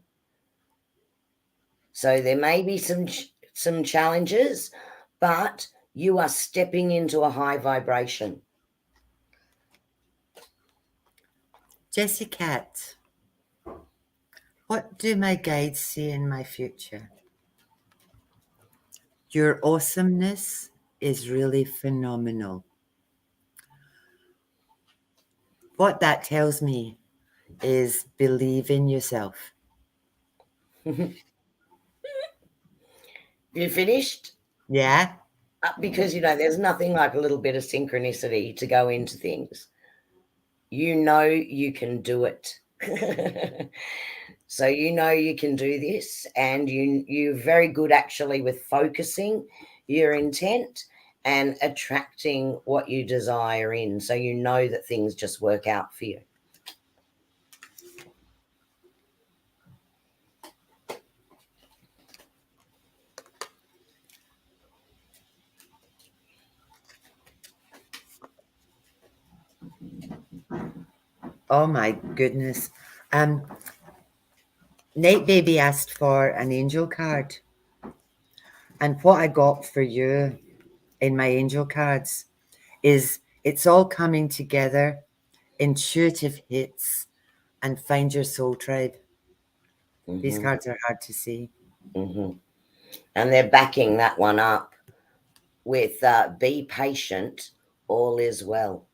So there may be some challenges, but you are stepping into a high vibration. Jessie Cat, what do my guides see in my future? Your awesomeness is really phenomenal. What that tells me is believe in yourself. You finished? Yeah. Because, there's nothing like a little bit of synchronicity to go into things. You can do it. So you can do this, and you're very good actually with focusing your intent and attracting what you desire in. So that things just work out for you. Oh my goodness. Nate Baby asked for an angel card. And what I got for you in my angel cards is it's all coming together, intuitive hits, and find your soul tribe. These cards are hard to see. And they're backing that one up with be patient, all is well.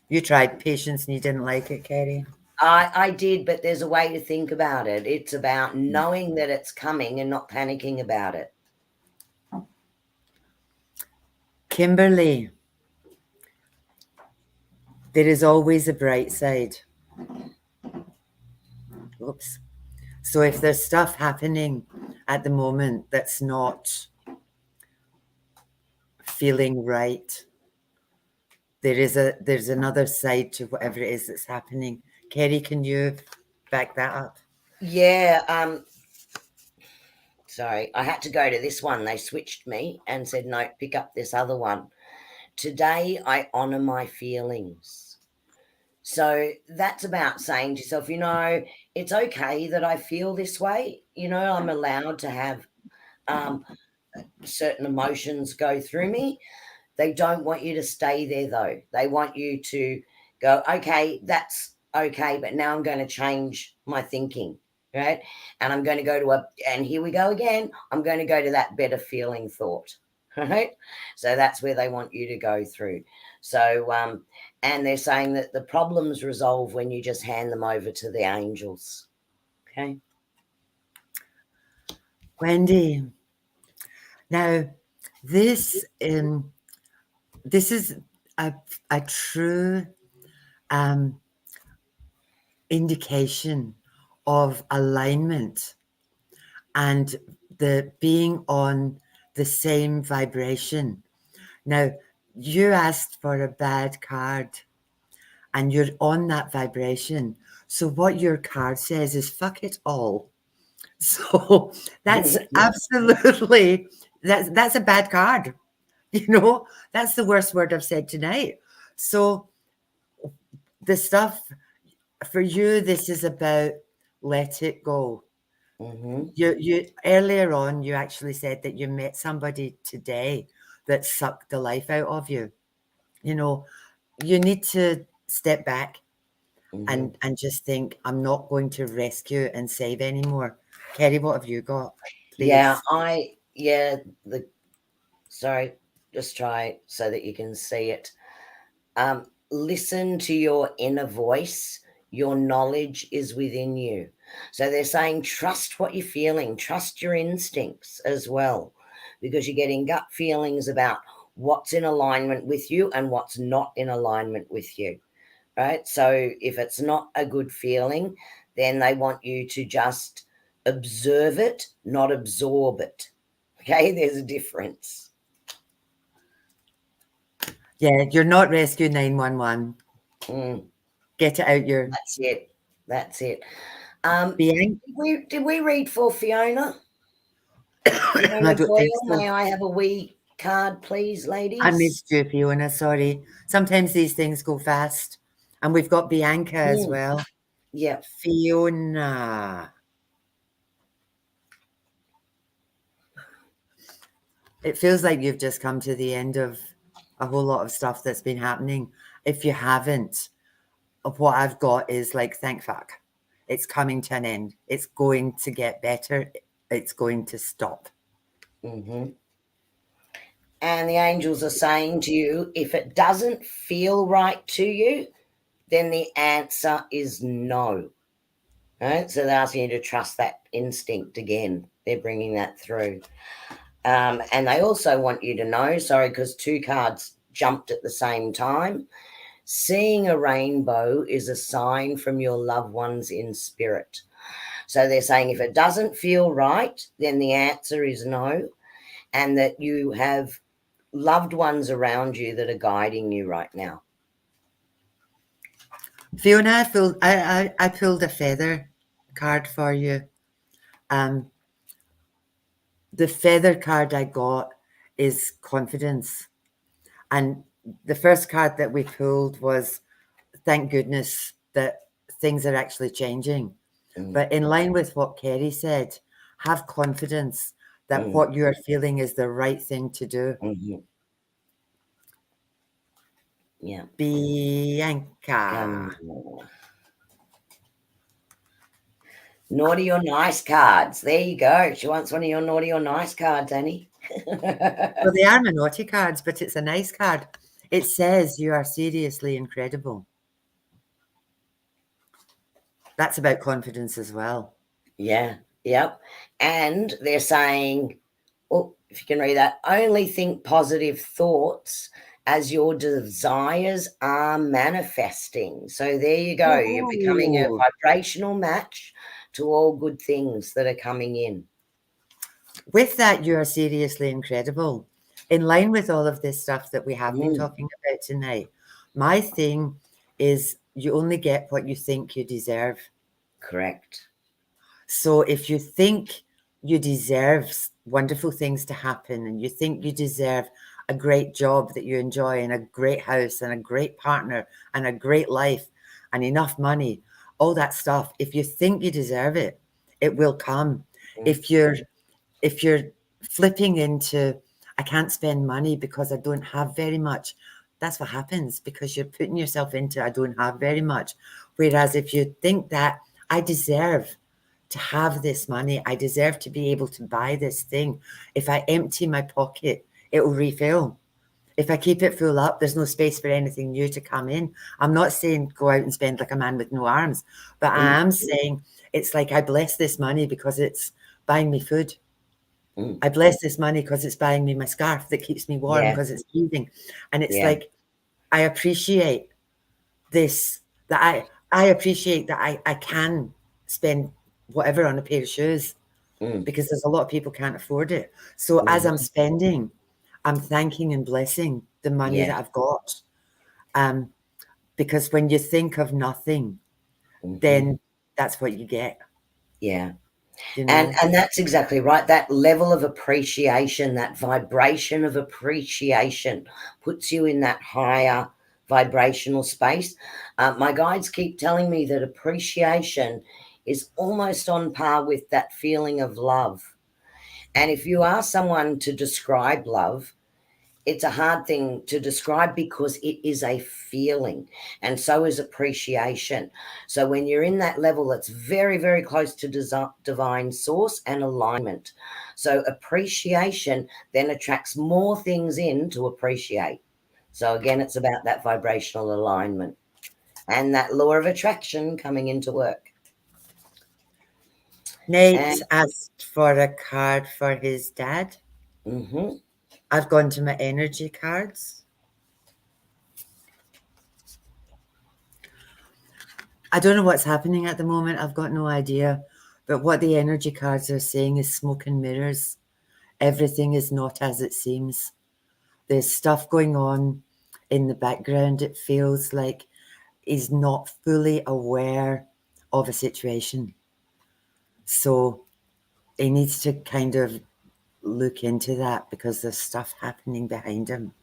You tried patience and you didn't like it, Kerrie? I did, but there's a way to think about it. It's about knowing that it's coming and not panicking about it. Kimberly, there is always a bright side. Oops. So if there's stuff happening at the moment that's not feeling right, there's another side to whatever it is that's happening. Kerrie, can you back that up? Yeah. Sorry, I had to go to this one. They switched me and said, no, pick up this other one. Today, I honor my feelings. So that's about saying to yourself, it's okay that I feel this way. I'm allowed to have certain emotions go through me. They don't want you to stay there, though. They want you to go, okay, that's okay, but now I'm going to change my thinking, right? And I'm going to go to and here we go again, I'm going to go to that better feeling thought, right? So that's where they want you to go through. So, and they're saying that the problems resolve when you just hand them over to the angels, okay? Wendy, now this is a true indication of alignment and the being on the same vibration. Now, you asked for a bad card and you're on that vibration. So what your card says is fuck it all. So that's absolutely that's a bad card. That's the worst word I've said tonight. So the stuff for you, this is about let it go. You earlier on, you actually said that you met somebody today that sucked the life out of you. You need to step back and just think, I'm not going to rescue and save anymore. Kerrie, what have you got? Please. Sorry, just try so that you can see it. Listen to your inner voice. Your knowledge is within you. So they're saying trust what you're feeling, trust your instincts as well, because you're getting gut feelings about what's in alignment with you and what's not in alignment with you, right? So if it's not a good feeling, then they want you to just observe it, not absorb it. Okay, there's a difference. Yeah, you're not rescue 911. Get it out your. That's it. Being. Did we read for Fiona? I Fiona don't think Doyle, so. may I have a wee card, please, ladies? I missed you, Fiona. Sorry. Sometimes these things go fast. And we've got Bianca as well. Yeah. Fiona. It feels like you've just come to the end of a whole lot of stuff that's been happening. If you haven't, what I've got is like, thank fuck. It's coming to an end. It's going to get better. It's going to stop. And the angels are saying to you, if it doesn't feel right to you, then the answer is no. Right? So they're asking you to trust that instinct again. They're bringing that through. And they also want you to know, sorry, because 2 cards jumped at the same time. Seeing a rainbow is a sign from your loved ones in spirit. So they're saying if it doesn't feel right, then the answer is no, and that you have loved ones around you that are guiding you right now. Fiona, I pulled a feather card for you. The feather card I got is confidence. And the first card that we pulled was thank goodness that things are actually changing. But in line with what Kerrie said, have confidence that what you're feeling is the right thing to do. Yeah. Bianca. Naughty or nice cards. There you go. She wants one of your naughty or nice cards, Annie. Well, they are my naughty cards, but it's a nice card. It says you are seriously incredible. That's about confidence as well. Yeah. Yep. And they're saying, oh, if you can read that, only think positive thoughts as your desires are manifesting. So there you go. Ooh. You're becoming a vibrational match to all good things that are coming in. With that, you are seriously incredible. In line with all of this stuff that we have been talking about tonight, my thing is you only get what you think you deserve. Correct. So if you think you deserve wonderful things to happen and you think you deserve a great job that you enjoy and a great house and a great partner and a great life and enough money, all that stuff, if you think you deserve it, it will come. If you're flipping into I can't spend money because I don't have very much, that's what happens, because you're putting yourself into I don't have very much. Whereas if you think that I deserve to have this money, I deserve to be able to buy this thing. If I empty my pocket, it will refill. If I keep it full up, there's no space for anything new to come in. I'm not saying go out and spend like a man with no arms, but I am saying it's like I bless this money because it's buying me food. I bless this money because it's buying me my scarf that keeps me warm because it's breathing. And it's like, I appreciate this, that I appreciate that I can spend whatever on a pair of shoes because there's a lot of people can't afford it. So as I'm spending, I'm thanking and blessing the money that I've got. Because when you think of nothing, then that's what you get. Yeah. You know? And that's exactly right. That level of appreciation, that vibration of appreciation puts you in that higher vibrational space. My guides keep telling me that appreciation is almost on par with that feeling of love. And if you ask someone to describe love, it's a hard thing to describe because it is a feeling, and so is appreciation. So when you're in that level, it's very, very close to divine source and alignment. So appreciation then attracts more things in to appreciate. So again, it's about that vibrational alignment and that law of attraction coming into work. Nate asked for a card for his dad. I've gone to my energy cards. I don't know what's happening at the moment. I've got no idea. But what the energy cards are saying is smoke and mirrors. Everything is not as it seems. There's stuff going on in the background. It feels like he's not fully aware of a situation. So he needs to kind of look into that because there's stuff happening behind him.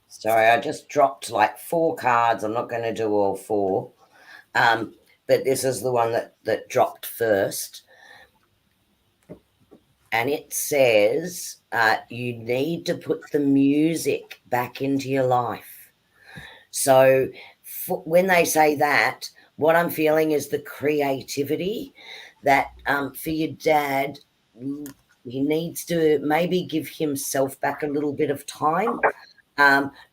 Sorry, I just dropped like 4 cards. I'm not going to do all 4. But this is the one that dropped first. And it says you need to put the music back into your life. So when they say that, what I'm feeling is the creativity that for your dad, he needs to maybe give himself back a little bit of time.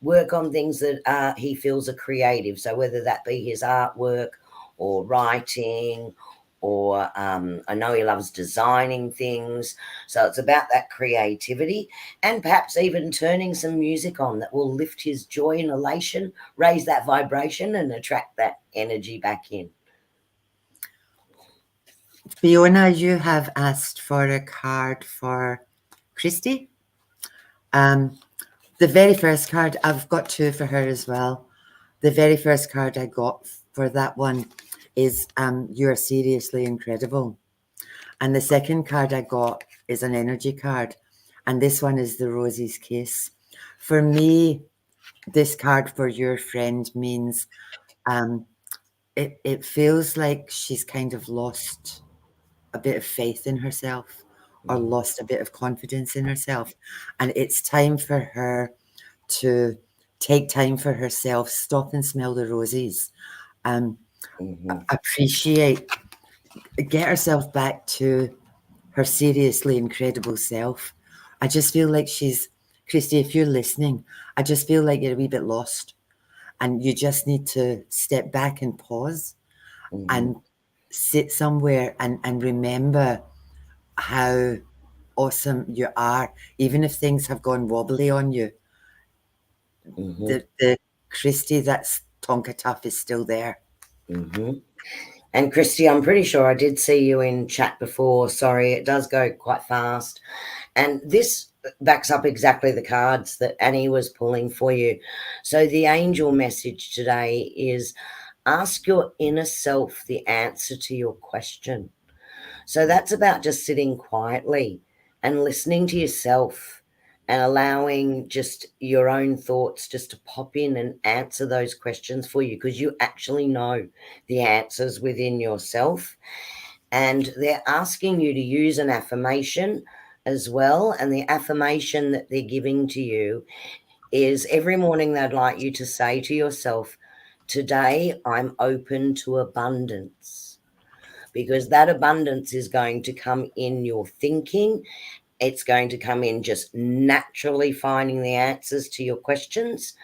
Work on things that he feels are creative. So whether that be his artwork or writing, or I know he loves designing things. So it's about that creativity, and perhaps even turning some music on that will lift his joy and elation, raise that vibration, and attract that energy back in. Fiona, you have asked for a card for Christy. The very first card, I've got two for her as well. The very first card I got for that one is You Are Seriously Incredible. And the second card I got is an energy card. And this one is the Rosie's Kiss. For me, this card for your friend means it feels like she's kind of lost a bit of faith in herself or lost a bit of confidence in herself. And it's time for her to take time for herself, stop and smell the roses, appreciate, get herself back to her seriously incredible self. I just feel like Christy, if you're listening, I just feel like you're a wee bit lost and you just need to step back and pause and sit somewhere and remember how awesome you are, even if things have gone wobbly on you. The Christy that's Tonka Tough is still there. And Christy, I'm pretty sure I did see you in chat before. Sorry, it does go quite fast. And this backs up exactly the cards that Annie was pulling for you. So the angel message today is ask your inner self the answer to your question. So that's about just sitting quietly and listening to yourself and allowing just your own thoughts just to pop in and answer those questions for you, because you actually know the answers within yourself. And they're asking you to use an affirmation as well. And the affirmation that they're giving to you is every morning they'd like you to say to yourself, today I'm open to abundance, because that abundance is going to come in your thinking. It's going to come in just naturally finding the answers to your questions.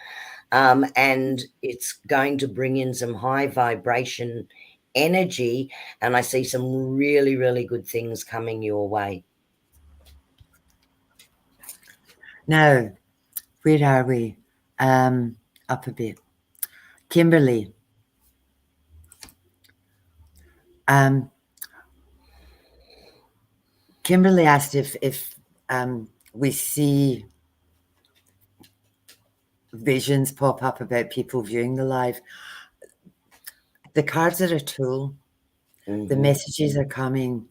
And it's going to bring in some high vibration energy. And I see some really, really good things coming your way. Now, where are we? Up a bit. Kimberly. Kimberly asked if we see visions pop up about people viewing the live. The cards are a tool. The messages are coming,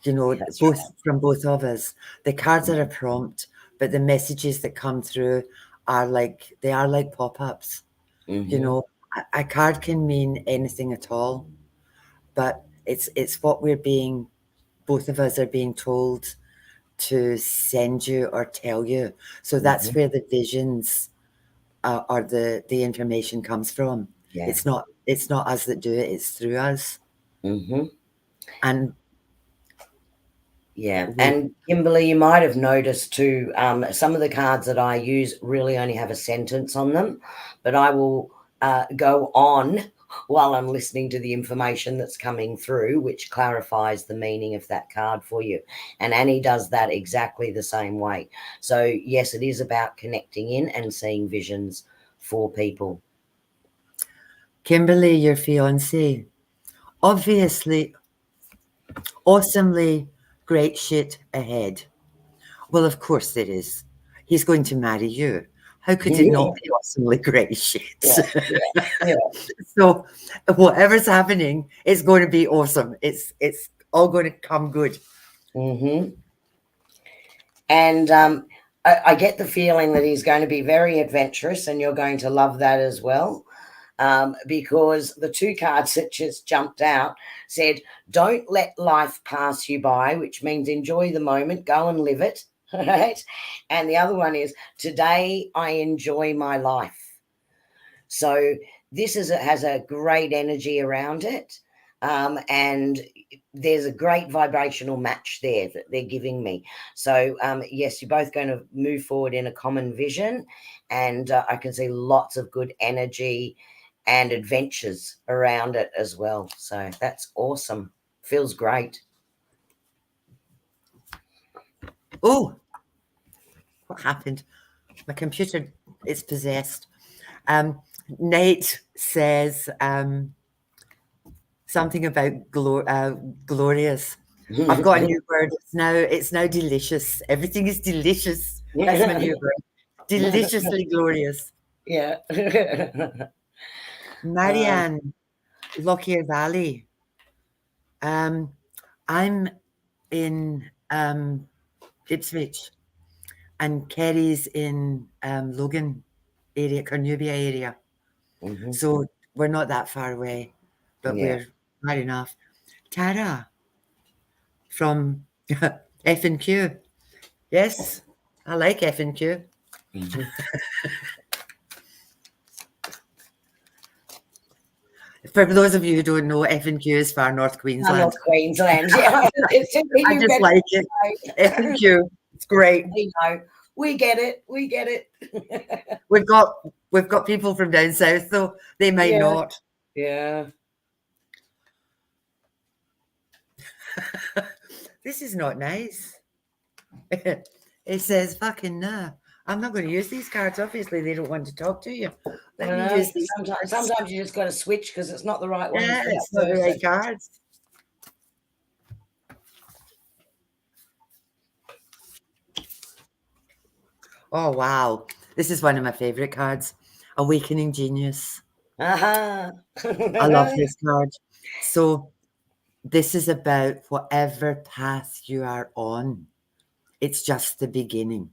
That's both right. from both of us. The cards are a prompt, but the messages that come through are like pop-ups. A card can mean anything at all, but it's what both of us are being told to send you or tell you. So that's where the visions or the information comes from. Yeah. It's not us that do it, it's through us. And yeah. And Kimberly, you might have noticed too, some of the cards that I use really only have a sentence on them, but I will go on while I'm listening to the information that's coming through, which clarifies the meaning of that card for you. And Annie does that exactly the same way. So yes, it is about connecting in and seeing visions for people. Kimberly, your fiance, obviously, awesomely great shit ahead. Well, of course there is. He's going to marry you. How could it not be awesomely great shit? Yeah. So whatever's happening, it's going to be awesome. It's all going to come good. And I get the feeling that he's going to be very adventurous, and you're going to love that as well. Because the two cards that just jumped out said, don't let life pass you by, which means enjoy the moment, go and live it. Right? And the other one is, today I enjoy my life. So this has a great energy around it. And there's a great vibrational match there that they're giving me. So yes, you're both going to move forward in a common vision, and I can see lots of good energy and adventures around it as well. So that's awesome. Feels great. Oh, what happened? My computer is possessed. Nate says something about glorious. I've got a new word. It's now delicious. Everything is delicious. That's my new word. Deliciously glorious. Yeah. Marianne, Lockyer Valley. I'm in Ipswich, and Kerrie's in Logan area, Cornubia area. So we're not that far away, but we're right enough. Tara from F&Q. Yes, I like F&Q. For those of you who don't know, F&Q is Far North Queensland. North Queensland, yeah. I just like it. F&Q, it's great. We know. We get it. We get it. We've got people from down south, though they might not. Yeah. This is not nice. It says, fucking nah. I'm not going to use these cards. Obviously, they don't want to talk to you. Let me use these. Sometimes you just got to switch because it's not the right one. Yeah, it's not the right cards. Oh, wow. This is one of my favorite cards. Awakening Genius. I love this card. So this is about whatever path you are on. It's just the beginning.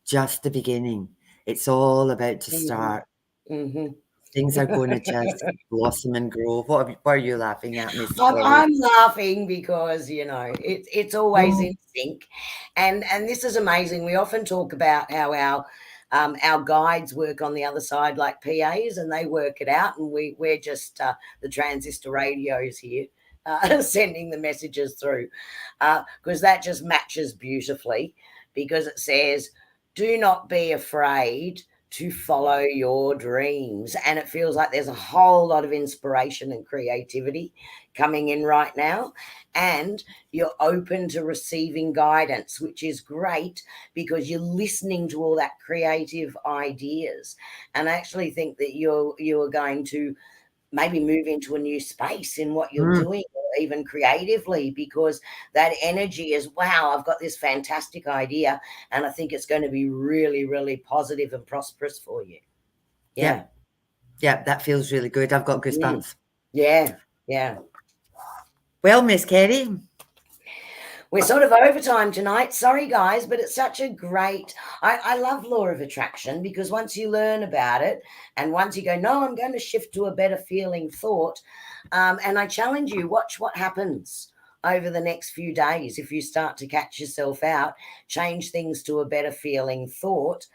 Just the beginning. It's all about to start. Things are going to just blossom and grow. What are you laughing at, Miss Kerrie? I'm laughing because, you know, it's always in sync. And this is amazing. We often talk about how our guides work on the other side like PAs, and they work it out, and we're just the transistor radios here sending the messages through, because that just matches beautifully, because it says, do not be afraid to follow your dreams. And it feels like there's a whole lot of inspiration and creativity coming in right now. And you're open to receiving guidance, which is great because you're listening to all that creative ideas. And I actually think that you are going to maybe move into a new space in what you're doing, or even creatively, because that energy is, wow, I've got this fantastic idea and I think it's going to be really, really positive and prosperous for you. Yeah, that feels really good. I've got goosebumps. Yeah. Well, Miss Kerrie, we're sort of overtime tonight. Sorry, guys, but it's such a great... I love law of attraction, because once you learn about it and once you go, no, I'm going to shift to a better feeling thought, and I challenge you, watch what happens over the next few days. If you start to catch yourself out, change things to a better feeling thought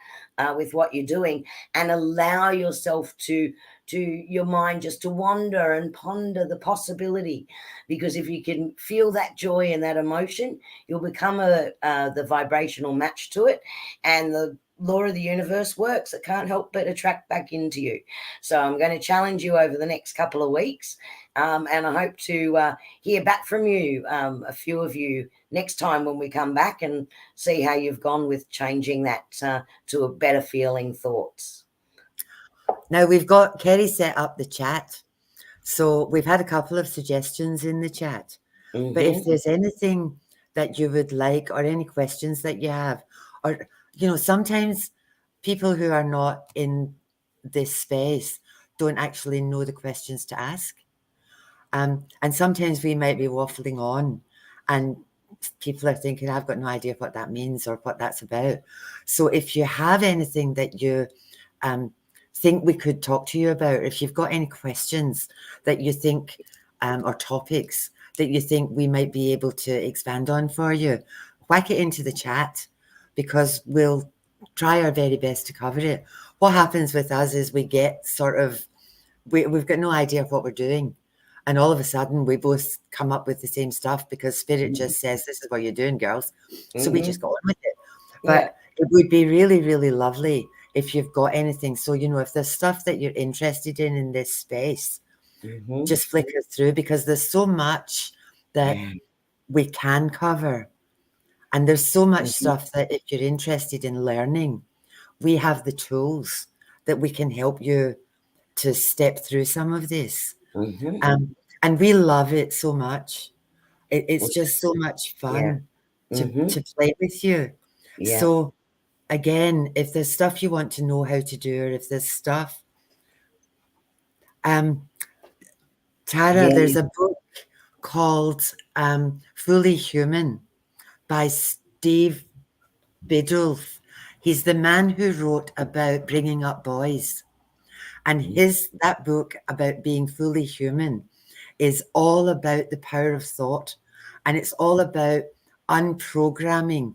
with what you're doing, and allow yourself to your mind just to wander and ponder the possibility. Because if you can feel that joy and that emotion, you'll become the vibrational match to it, and the law of the universe works. It can't help but attract back into you. So I'm going to challenge you over the next couple of weeks, and I hope to hear back from you, a few of you, next time when we come back, and see how you've gone with changing that to a better feeling thoughts. Now we've got Kerrie set up the chat. So we've had a couple of suggestions in the chat. But if there's anything that you would like, or any questions that you have, or, you know, sometimes people who are not in this space don't actually know the questions to ask. And sometimes we might be waffling on and people are thinking, I've got no idea what that means or what that's about. So if you have anything that you think we could talk to you about, if you've got any questions that you think or topics that you think we might be able to expand on for you, whack it into the chat, because we'll try our very best to cover it. What happens with us is we get sort of, we've got no idea of what we're doing, and all of a sudden we both come up with the same stuff because Spirit just says, this is what you're doing, girls. So we just go on with it. But it would be really, really lovely if you've got anything. So, if there's stuff that you're interested in this space, just flicker through, because there's so much that we can cover. And there's so much stuff that if you're interested in learning, we have the tools that we can help you to step through some of this. And we love it so much. It's just so much fun to play with you. So again, if there's stuff you want to know how to do, or if there's stuff, Tara, there's a book called Fully Human by Steve Biddulph. He's the man who wrote about bringing up boys. And that book about being fully human is all about the power of thought. And it's all about unprogramming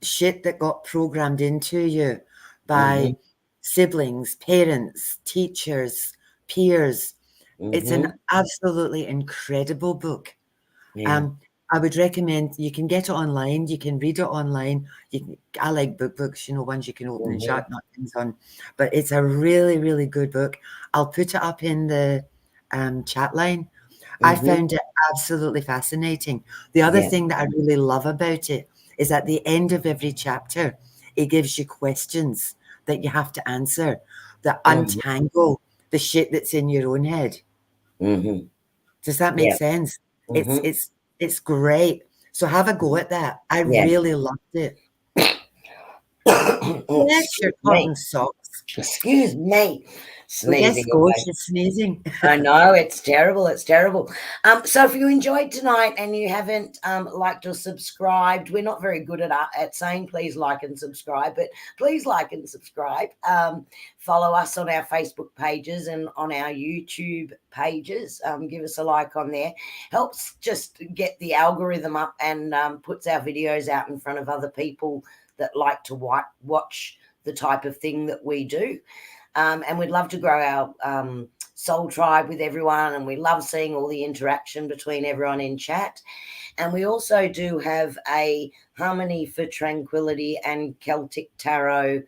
shit that got programmed into you by siblings, parents, teachers, peers. It's an absolutely incredible book. I would recommend, you can get it online, you can read it online. I like books, ones you can open and shut, not things on. But it's a really, really good book. I'll put it up in the chat line. I found it absolutely fascinating. The other thing that I really love about it is at the end of every chapter, it gives you questions that you have to answer that untangle the shit that's in your own head. Does that make sense? It's great. So have a go at that. I really loved it. Bless your cotton socks. Excuse me. Sneezing. She's sneezing. I know, it's terrible. It's terrible. So if you enjoyed tonight and you haven't liked or subscribed, we're not very good at saying please like and subscribe, but please like and subscribe. Follow us on our Facebook pages and on our YouTube pages. Give us a like on there. Helps just get the algorithm up and puts our videos out in front of other people that like to watch the type of thing that we do. And we'd love to grow our soul tribe with everyone, and we love seeing all the interaction between everyone in chat. And we also do have a Harmony for Tranquility and Celtic Tarot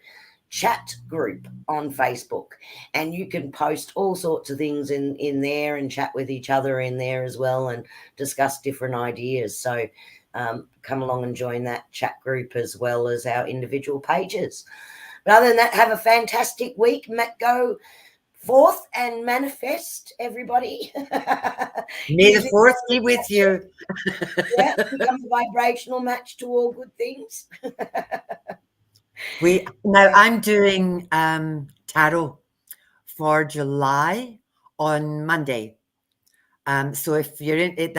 chat group on Facebook, and you can post all sorts of things in there and chat with each other in there as well and discuss different ideas. So come along and join that chat group as well as our individual pages. But other than that, have a fantastic week. Go forth and manifest, everybody. May the force be with you. Become a vibrational match to all good things. Now I'm doing tarot for July on Monday. So if you're in it,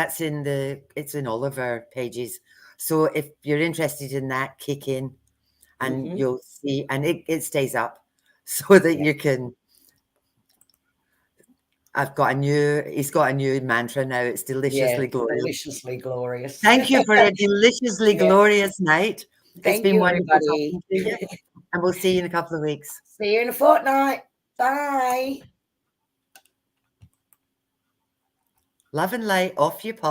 it's in all of our pages. So if you're interested in that, kick in. And you'll see, and it stays up so that you can. He's got a new mantra now. It's deliciously glorious. Deliciously glorious. Thank you for a deliciously glorious night. It's been wonderful talking to you. And we'll see you in a couple of weeks. See you in a fortnight. Bye. Love and light off you, Paul.